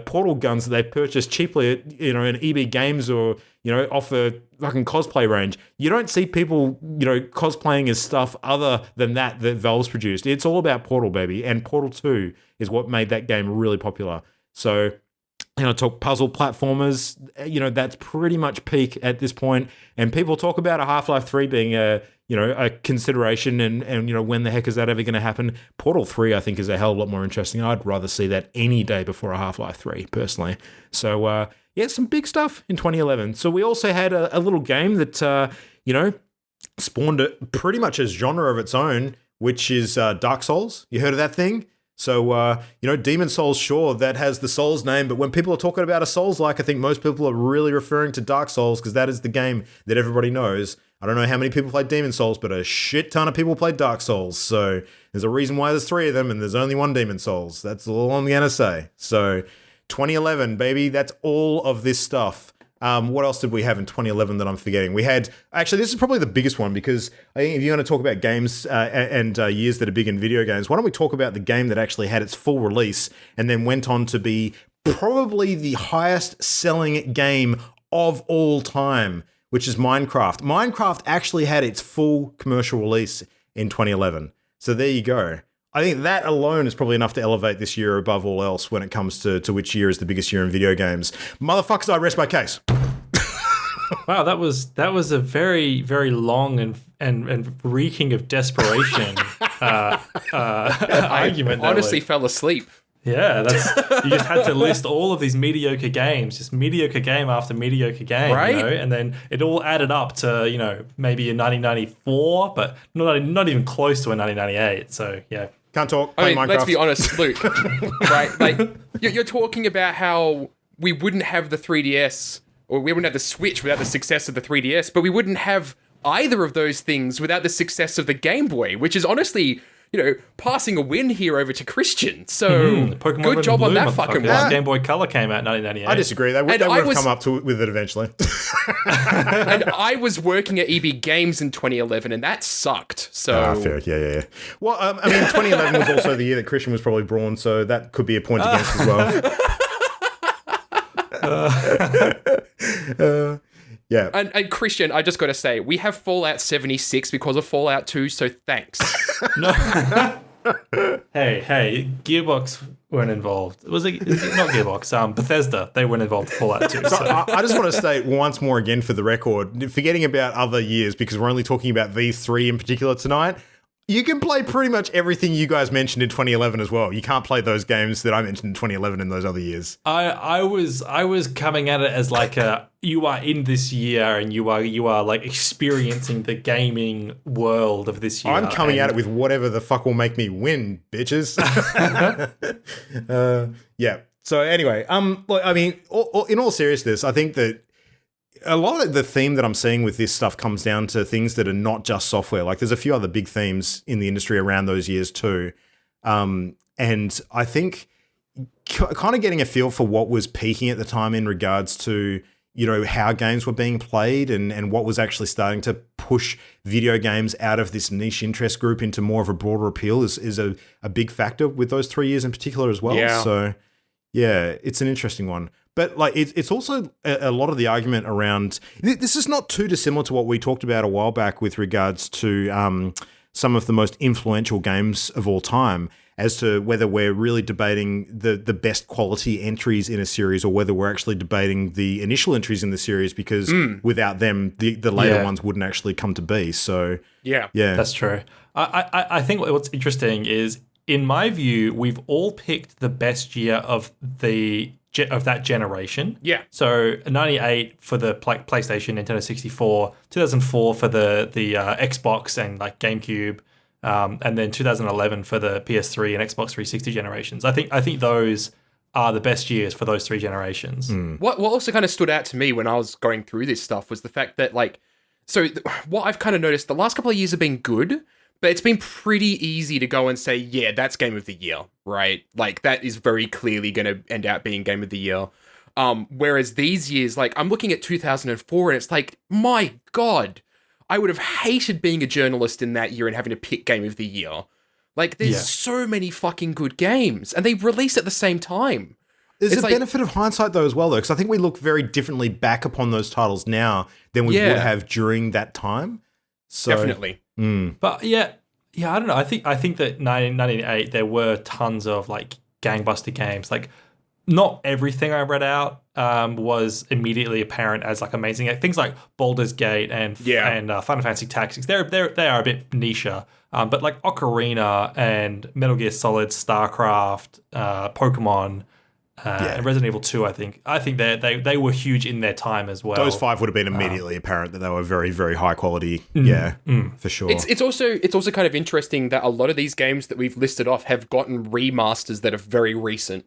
portal guns that they purchased cheaply at in EB Games or off a fucking cosplay range. You don't see people cosplaying as stuff other than that Valve's produced. It's all about Portal, baby, and Portal 2 is what made that game really popular. So talk puzzle platformers, that's pretty much peak at this point. And people talk about a Half-Life 3 being a consideration and when the heck is that ever going to happen? Portal 3, I think, is a hell of a lot more interesting. I'd rather see that any day before a Half-Life 3, personally. So, some big stuff in 2011. So we also had a little game that, spawned pretty much a genre of its own, which is Dark Souls. You heard of that thing? So, Demon Souls, sure, that has the Souls name, but when people are talking about a Souls-like, I think most people are really referring to Dark Souls because that is the game that everybody knows. I don't know how many people play Demon Souls, but a shit ton of people play Dark Souls. So there's a reason why there's 3 of them and there's only one Demon Souls. That's all I'm going to say. So 2011, baby, that's all of this stuff. What else did we have in 2011 that I'm forgetting? We had, actually, this is probably the biggest one because I think if you're going to talk about games and years that are big in video games, why don't we talk about the game that actually had its full release and then went on to be probably the highest selling game of all time, which is Minecraft. Minecraft actually had its full commercial release in 2011. So there you go. I think that alone is probably enough to elevate this year above all else when it comes to which year is the biggest year in video games. Motherfuckers, I rest my case. Wow, that was a very, very long and reeking of desperation argument. I honestly fell asleep. Yeah, you just had to list all of these mediocre games, just mediocre game after mediocre game, right? And then it all added up to, maybe a 1994, but not even close to a 1998. So, yeah. Can't talk. I mean, Minecraft. let's be honest, Luke, right? Like, you're talking about how we wouldn't have the 3DS, or we wouldn't have the Switch without the success of the 3DS, but we wouldn't have either of those things without the success of the Game Boy, which is honestly, passing a win here over to Christian. So, good job on that fucking one. Game Boy Color came out in 1998. I disagree. They would have come up with it eventually. And I was working at EB Games in 2011, and that sucked. So fair. Yeah. Well, 2011 was also the year that Christian was probably born, so that could be a point against as well. Yeah. And Christian, I just got to say, we have Fallout 76 because of Fallout 2, so thanks. No. Hey, Gearbox weren't involved. Was it not Gearbox? Bethesda, they weren't involved in Fallout 2. So. I just want to state once more again for the record, forgetting about other years because we're only talking about these 3 in particular tonight. You can play pretty much everything you guys mentioned in 2011 as well. You can't play those games that I mentioned in 2011 in those other years. I was coming at it as like you are in this year and you are like experiencing the gaming world of this year. I'm coming at it with whatever the fuck will make me win, bitches. Yeah. So anyway, in all seriousness, I think that a lot of the theme that I'm seeing with this stuff comes down to things that are not just software. Like there's a few other big themes in the industry around those years too. And I think kind of getting a feel for what was peaking at the time in regards to, how games were being played and what was actually starting to push video games out of this niche interest group into more of a broader appeal is a big factor with those 3 years in particular as well. Yeah. So yeah, it's an interesting one. But like it's also a lot of the argument around this is not too dissimilar to what we talked about a while back with regards to some of the most influential games of all time as to whether we're really debating the best quality entries in a series or whether we're actually debating the initial entries in the series because without them the later ones wouldn't actually come to be. So yeah, that's true. I think what's interesting is in my view we've all picked the best year of that generation. Yeah. So 98 for the PlayStation, Nintendo 64, 2004 for the Xbox and like GameCube, and then 2011 for the PS3 and Xbox 360 generations. I think those are the best years for those 3 generations. What also kind of stood out to me when I was going through this stuff was the fact that what I've kind of noticed, the last couple of years have been good, but it's been pretty easy to go and say, yeah, that's Game of the Year, right? Like, that is very clearly going to end up being Game of the Year. Whereas these years, like, I'm looking at 2004, and it's like, my God, I would have hated being a journalist in that year and having to pick Game of the Year. Like, there's so many fucking good games, and they release at the same time. There's a benefit of hindsight, though, as well, because I think we look very differently back upon those titles now than we would have during that time. So, definitely. But yeah, I don't know. I think that 1998 there were tons of like gangbuster games. Like not everything I read out was immediately apparent as like amazing. Things like Baldur's Gate and Final Fantasy Tactics, they are a bit nicher. But like Ocarina and Metal Gear Solid, StarCraft, Pokemon, and Resident Evil 2, I think they were huge in their time as well. Those 5 would have been immediately apparent that they were very, very high quality. For sure. It's also kind of interesting that a lot of these games that we've listed off have gotten remasters that are very recent.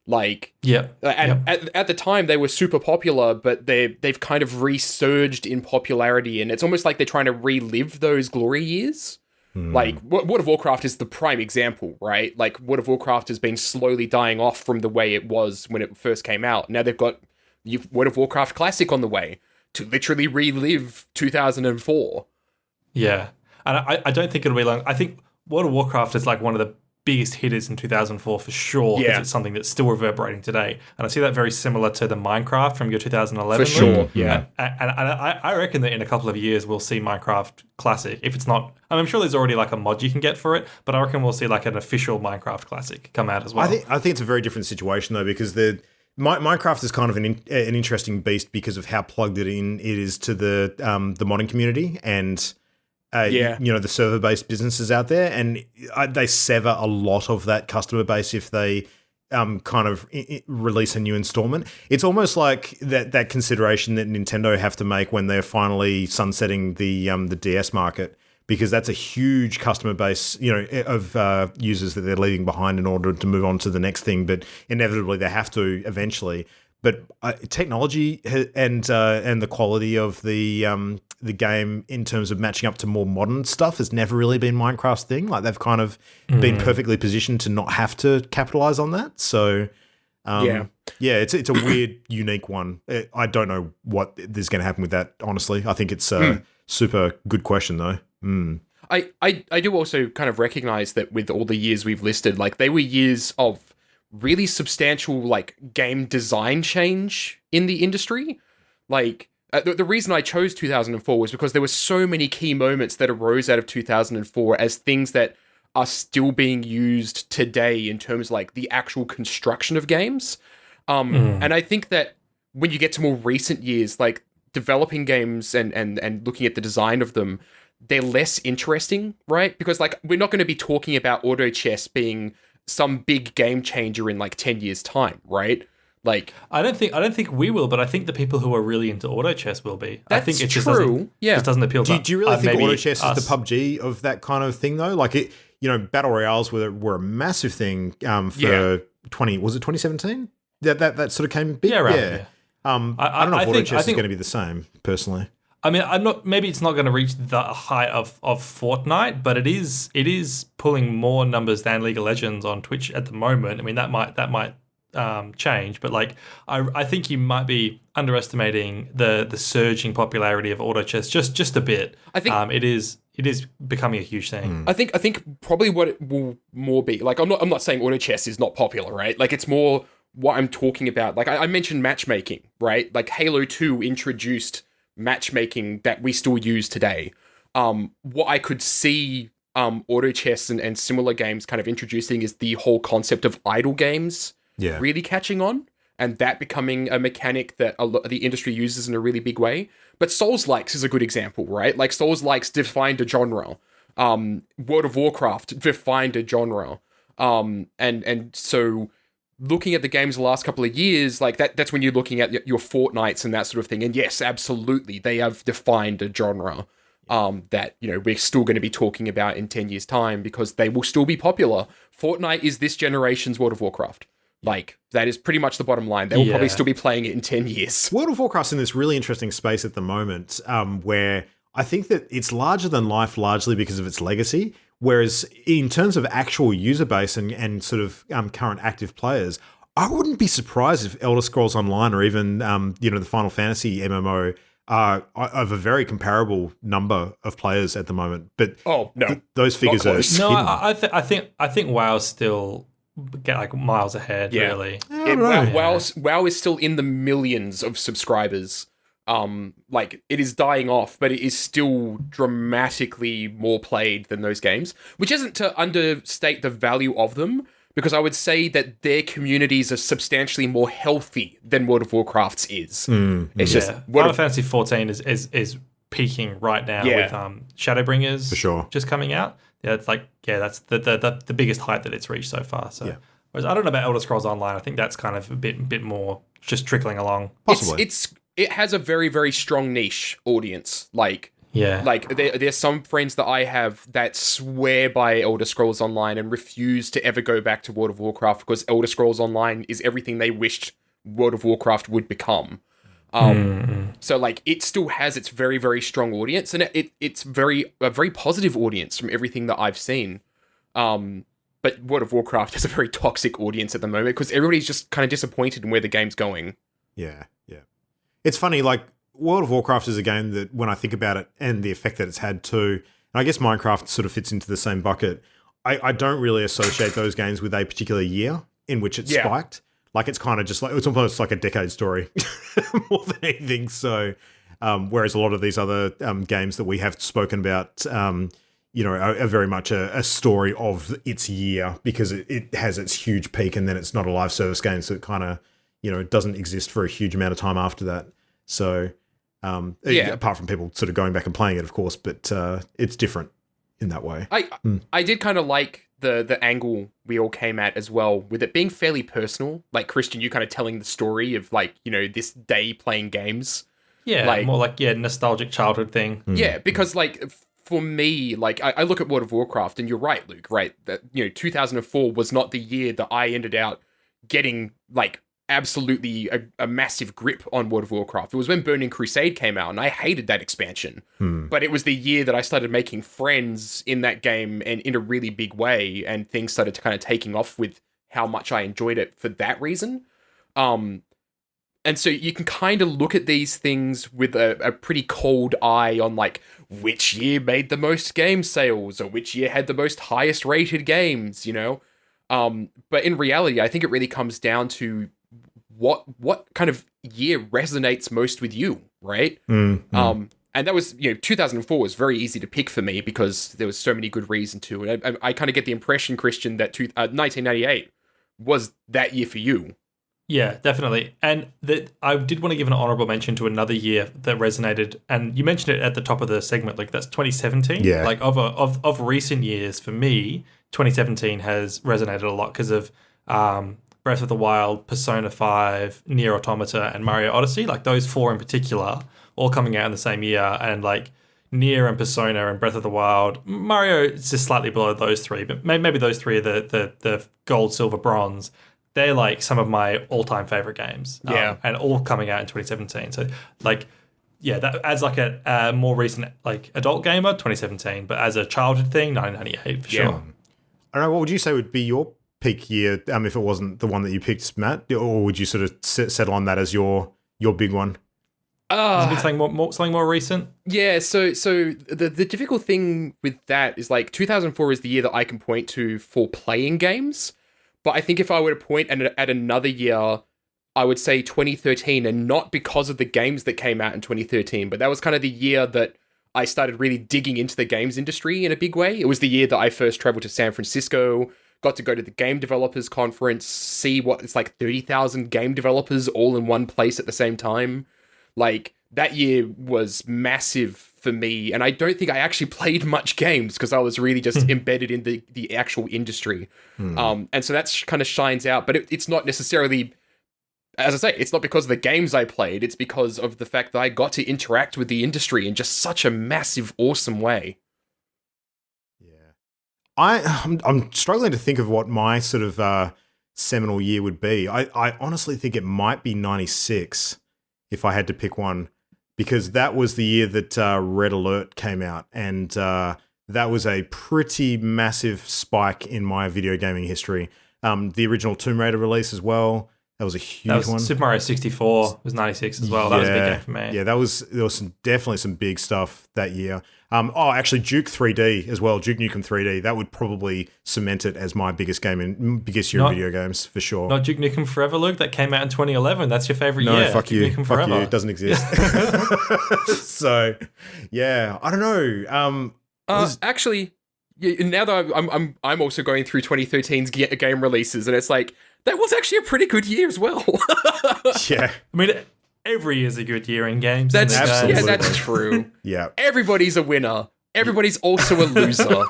Like, at the time they were super popular, but they've kind of resurged in popularity, and it's almost like they're trying to relive those glory years. Like, World of Warcraft is the prime example, right? Like, World of Warcraft has been slowly dying off from the way it was when it first came out. Now they've got World of Warcraft Classic on the way to literally relive 2004. Yeah, and I don't think it'll be long. I think World of Warcraft is like one of the biggest hitters in 2004 for sure, because it's something that's still reverberating today. And I see that very similar to the Minecraft from your 2011. For sure, league. And I reckon that in a couple of years we'll see Minecraft Classic. If it's not, I'm sure there's already like a mod you can get for it, but I reckon we'll see like an official Minecraft Classic come out as well. I think it's a very different situation though, because Minecraft is kind of an interesting beast because of how plugged it is to the modding community and the server-based businesses out there, and they sever a lot of that customer base if they kind of release a new installment. It's almost like that consideration that Nintendo have to make when they're finally sunsetting the DS market, because that's a huge customer base, of users that they're leaving behind in order to move on to the next thing. But inevitably, they have to eventually. But technology and the quality of the game in terms of matching up to more modern stuff has never really been Minecraft's thing. Like, they've kind of been perfectly positioned to not have to capitalize on that. So, it's a weird, unique one. I don't know what is going to happen with that, honestly. I think it's a super good question, though. I do also kind of recognize that with all the years we've listed, like, they were years of really substantial, like, game design change in the industry. Like, the reason I chose 2004 was because there were so many key moments that arose out of 2004 as things that are still being used today in terms of, like, the actual construction of games. And I think that when you get to more recent years, like, developing games and looking at the design of them, they're less interesting, right? Because, like, we're not going to be talking about auto chess being some big game changer in like 10 years time, right? Like, I don't think we will, but I think the people who are really into auto chess will be. I think it just true. Just doesn't appeal to. Do you really think auto chess is the PUBG of that kind of thing though? Like, it, battle royales were a massive thing for 2017? That sort of came big. Yeah, right. Yeah. I don't know if auto chess is going to be the same, personally. I mean, maybe it's not going to reach the height of Fortnite, but it is pulling more numbers than League of Legends on Twitch at the moment. I mean, that might change, but like, I think you might be underestimating the surging popularity of auto chess just a bit. I think it is becoming a huge thing. I think probably what it will more be, like, I'm not saying auto chess is not popular, right? Like, it's more what I'm talking about. Like, I mentioned matchmaking, right? Like, Halo 2 introduced matchmaking that we still use today. What I could see auto chess and similar games kind of introducing is the whole concept of idle games really catching on, and that becoming a mechanic that the industry uses in a really big way. But Souls-likes is a good example, right? Like, Souls-likes defined a genre. World of Warcraft defined a genre. And so looking at the games the last couple of years, like that's when you're looking at your Fortnites and that sort of thing. And yes, absolutely, they have defined a genre that, we're still going to be talking about in 10 years' time, because they will still be popular. Fortnite is this generation's World of Warcraft. Like, that is pretty much the bottom line. They will probably still be playing it in 10 years. World of Warcraft's in this really interesting space at the moment, where I think that it's larger than life largely because of its legacy. Whereas in terms of actual user base and sort of current active players, I wouldn't be surprised if Elder Scrolls Online or even the Final Fantasy MMO are of a very comparable number of players at the moment. But those figures are no. I think WoW still get like miles ahead. Really, WoW is still in the millions of subscribers. Like, it is dying off, but it is still dramatically more played than those games, which isn't to understate the value of them, because I would say that their communities are substantially more healthy than World of Warcraft's is. It's just Final Fantasy 14 is peaking right now with Shadowbringers For sure. just coming out. Yeah, it's like that's the biggest height that it's reached so far. So whereas I don't know about Elder Scrolls Online, I think that's kind of a bit more just trickling along. Possibly. It has a very, very strong niche audience. Like there's some friends that I have that swear by Elder Scrolls Online and refuse to ever go back to World of Warcraft because Elder Scrolls Online is everything they wished World of Warcraft would become. So like it still has its very, very strong audience, and it's a very positive audience from everything that I've seen. But World of Warcraft has a very toxic audience at the moment because everybody's just kind of disappointed in where the game's going. Yeah. It's funny, like, World of Warcraft is a game that, when I think about it and the effect that it's had too, and I guess Minecraft sort of fits into the same bucket, I don't really associate those games with a particular year in which it spiked. Like, it's kind of just like, it's almost like a decade story more than anything. So, whereas a lot of these other games that we have spoken about, are very much a story of its year because it has its huge peak and then it's not a live service game. So it kind of, it doesn't exist for a huge amount of time after that. So, apart from people sort of going back and playing it, of course, but it's different in that way. I did kind of like the angle we all came at as well, with it being fairly personal. Like, Christian, you kind of telling the story of, like, this day playing games. Yeah, like, more like, nostalgic childhood thing. Yeah, because, like, for me, like, I look at World of Warcraft, and you're right, Luke, right? That, 2004 was not the year that I ended out getting, like, absolutely a massive grip on World of Warcraft. It was when Burning Crusade came out, and I hated that expansion. But it was the year that I started making friends in that game and in a really big way, and things started to kind of taking off with how much I enjoyed it for that reason. And so you can kind of look at these things with a pretty cold eye on, like, which year made the most game sales or which year had the most highest rated games, But in reality, I think it really comes down to what kind of year resonates most with you, right? And that was, 2004 was very easy to pick for me because there was so many good reasons to it. I kind of get the impression, Christian, that 1998 was that year for you. Yeah, definitely. And I did want to give an honorable mention to another year that resonated, and you mentioned it at the top of the segment, like that's 2017. Yeah. Like of recent years, for me, 2017 has resonated a lot because of Breath of the Wild, Persona 5, Nier Automata, and Mario Odyssey. Like those four in particular, all coming out in the same year, and like Nier and Persona and Breath of the Wild. Mario is just slightly below those three, but maybe those three are the gold, silver, bronze. They're like some of my all-time favorite games. And all coming out in 2017. So like, that as like a more recent like adult gamer, 2017, but as a childhood thing, 1998 for sure. I don't know, what would you say would be your peak year if it wasn't the one that you picked, Matt? Or would you sort of settle on that as your big one? Has it been something more recent? Yeah, so the difficult thing with that is like 2004 is the year that I can point to for playing games. But I think if I were to point at another year, I would say 2013, and not because of the games that came out in 2013, but that was kind of the year that I started really digging into the games industry in a big way. It was the year that I first traveled to San Francisco, got to go to the Game Developers Conference, see what it's like 30,000 game developers all in one place at the same time. Like, that year was massive for me, and I don't think I actually played much games because I was really just embedded in the actual industry. And so that kind of shines out, but it's not necessarily, as I say, it's not because of the games I played, it's because of the fact that I got to interact with the industry in just such a massive, awesome way. Yeah. I'm struggling to think of what my sort of seminal year would be. I honestly think it might be 96 if I had to pick one, because that was the year that Red Alert came out, and that was a pretty massive spike in my video gaming history. The original Tomb Raider release as well. That was a huge one. Super Mario 64 was 96 as well. That was a big game for me. Yeah, there was definitely some big stuff that year. Actually, Duke 3D as well. Duke Nukem 3D. That would probably cement it as my biggest year in video games for sure. Not Duke Nukem Forever, Luke. That came out in 2011. That's your favorite year. No, fuck Duke you. Nukem Fuck Forever. you. It doesn't exist. So, yeah, I don't know. Actually, now that I'm also going through 2013's game releases, and it's like that was actually a pretty good year as well. Yeah. I mean, every year's a good year in games. That's isn't it, guys? yeah, that's true. Yeah. Everybody's a winner. Everybody's also a loser.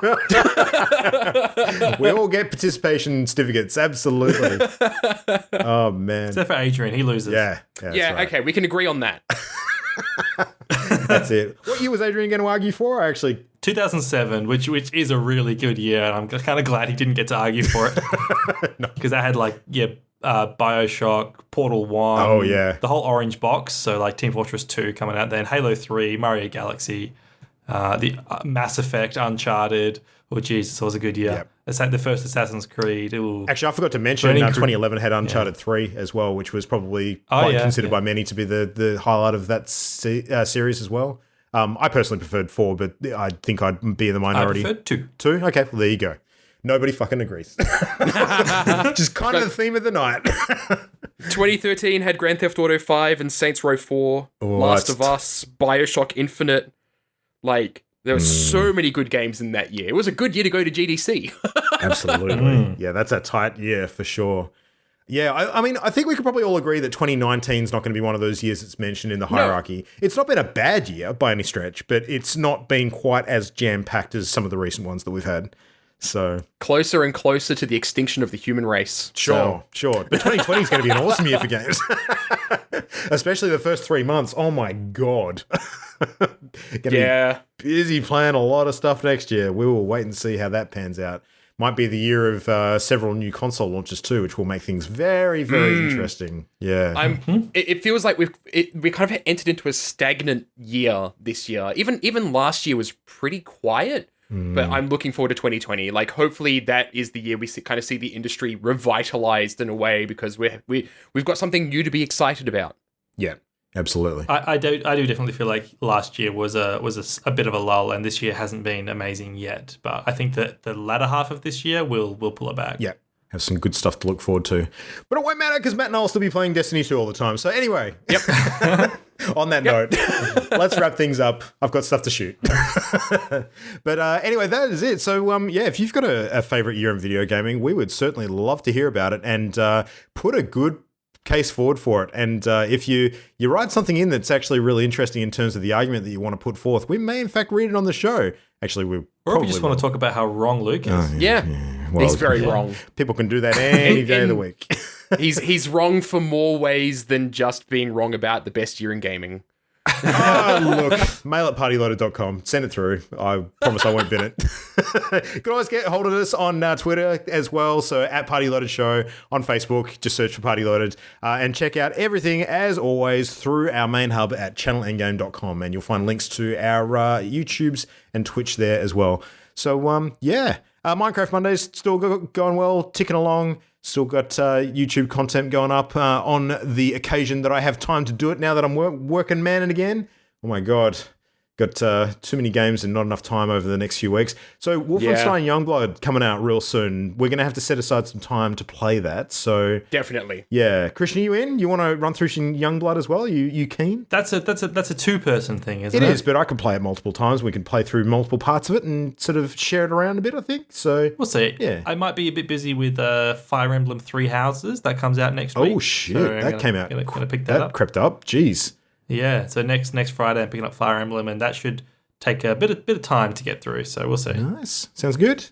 We all get participation certificates. Absolutely. Oh, man. Except for Adrian, he loses. Yeah. That's Yeah, right. okay, we can agree on that. That's it. What year was Adrian going to argue for? I actually... 2007, which is a really good year, and I'm kind of glad he didn't get to argue for it. Because I had Bioshock, Portal 1. Oh, yeah. The whole orange box, so like Team Fortress 2 coming out then, Halo 3, Mario Galaxy, the Mass Effect, Uncharted. Oh, Jesus, it was a good year. Yep. It's like the first Assassin's Creed. Ooh. Actually, I forgot to mention 2011 had Uncharted 3 as well, which was probably considered by many to be the highlight of that series as well. I personally preferred 4, but I think I'd be in the minority. I preferred 2. 2? Okay, well, there you go. Nobody fucking agrees. Just kind of the theme of the night. 2013 had Grand Theft Auto 5 and Saints Row 4, Last of Us, Bioshock Infinite. Like, there were so many good games in that year. It was a good year to go to GDC. Absolutely. Yeah, that's a tight year for sure. Yeah, I mean, I think we could probably all agree that 2019 is not going to be one of those years that's mentioned in the hierarchy. No. It's not been a bad year by any stretch, but it's not been quite as jam-packed as some of the recent ones that we've had. So closer and closer to the extinction of the human race. Sure. But 2020 is going to be an awesome year for games. Especially the first 3 months. Oh my God. Be busy playing a lot of stuff next year. We will wait and see how that pans out. Might be the year of several new console launches too, which will make things very, very interesting. Yeah. It feels like we kind of entered into a stagnant year this year. Even last year was pretty quiet. But I'm looking forward to 2020. Like, hopefully that is the year we kind of see the industry revitalized in a way, because we've got something new to be excited about. Yeah, absolutely. I do definitely feel like last year was a bit of a lull, and this year hasn't been amazing yet. But I think that the latter half of this year will pull it back. Yeah. Have some good stuff to look forward to. But it won't matter because Matt and I will still be playing Destiny 2 all the time. So anyway. Yep. On that note, let's wrap things up. I've got stuff to shoot. But anyway, that is it. So if you've got a favorite year in video gaming, we would certainly love to hear about it and put a good case forward for it. And if you write something in that's actually really interesting in terms of the argument that you want to put forth, we may in fact read it on the show. Actually, we or if you just want to talk about how wrong Luke is. Yeah. Well, he's very wrong. People can do that any day of the week. He's wrong for more ways than just being wrong about the best year in gaming. Look, mail at partyloaded.com. Send it through. I promise I won't bin it. You can always get hold of us on Twitter as well. So at Party Loaded Show on Facebook, just search for Party Loaded and check out everything as always through our main hub at channelendgame.com, and you'll find links to our YouTubes and Twitch there as well. So Minecraft Mondays still going well, ticking along. Still got YouTube content going up on the occasion that I have time to do it now that I'm working man again. Oh my God. Got too many games and not enough time over the next few weeks. So Wolfenstein Youngblood coming out real soon. We're going to have to set aside some time to play that. So definitely. Yeah. Christian, are you in? You want to run through some Youngblood as well? You keen? That's a two-person thing, isn't it? It is, but I can play it multiple times. We can play through multiple parts of it and sort of share it around a bit, I think. So we'll see. Yeah. I might be a bit busy with Fire Emblem Three Houses. That comes out next week. Oh, shit. So that came out. Gonna pick that up. Crept up. Jeez. Yeah, so next Friday I'm picking up Fire Emblem, and that should take a bit of time to get through, so we'll see. Nice. Sounds good.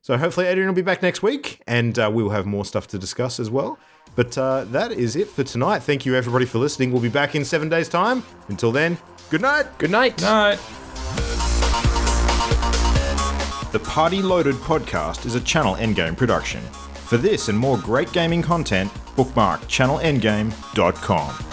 So hopefully Adrian will be back next week, and we will have more stuff to discuss as well. But that is it for tonight. Thank you everybody for listening. We'll be back in 7 days' time. Until then, good night. Good night. Night. The Party Loaded podcast is a Channel Endgame production. For this and more great gaming content, bookmark channelendgame.com.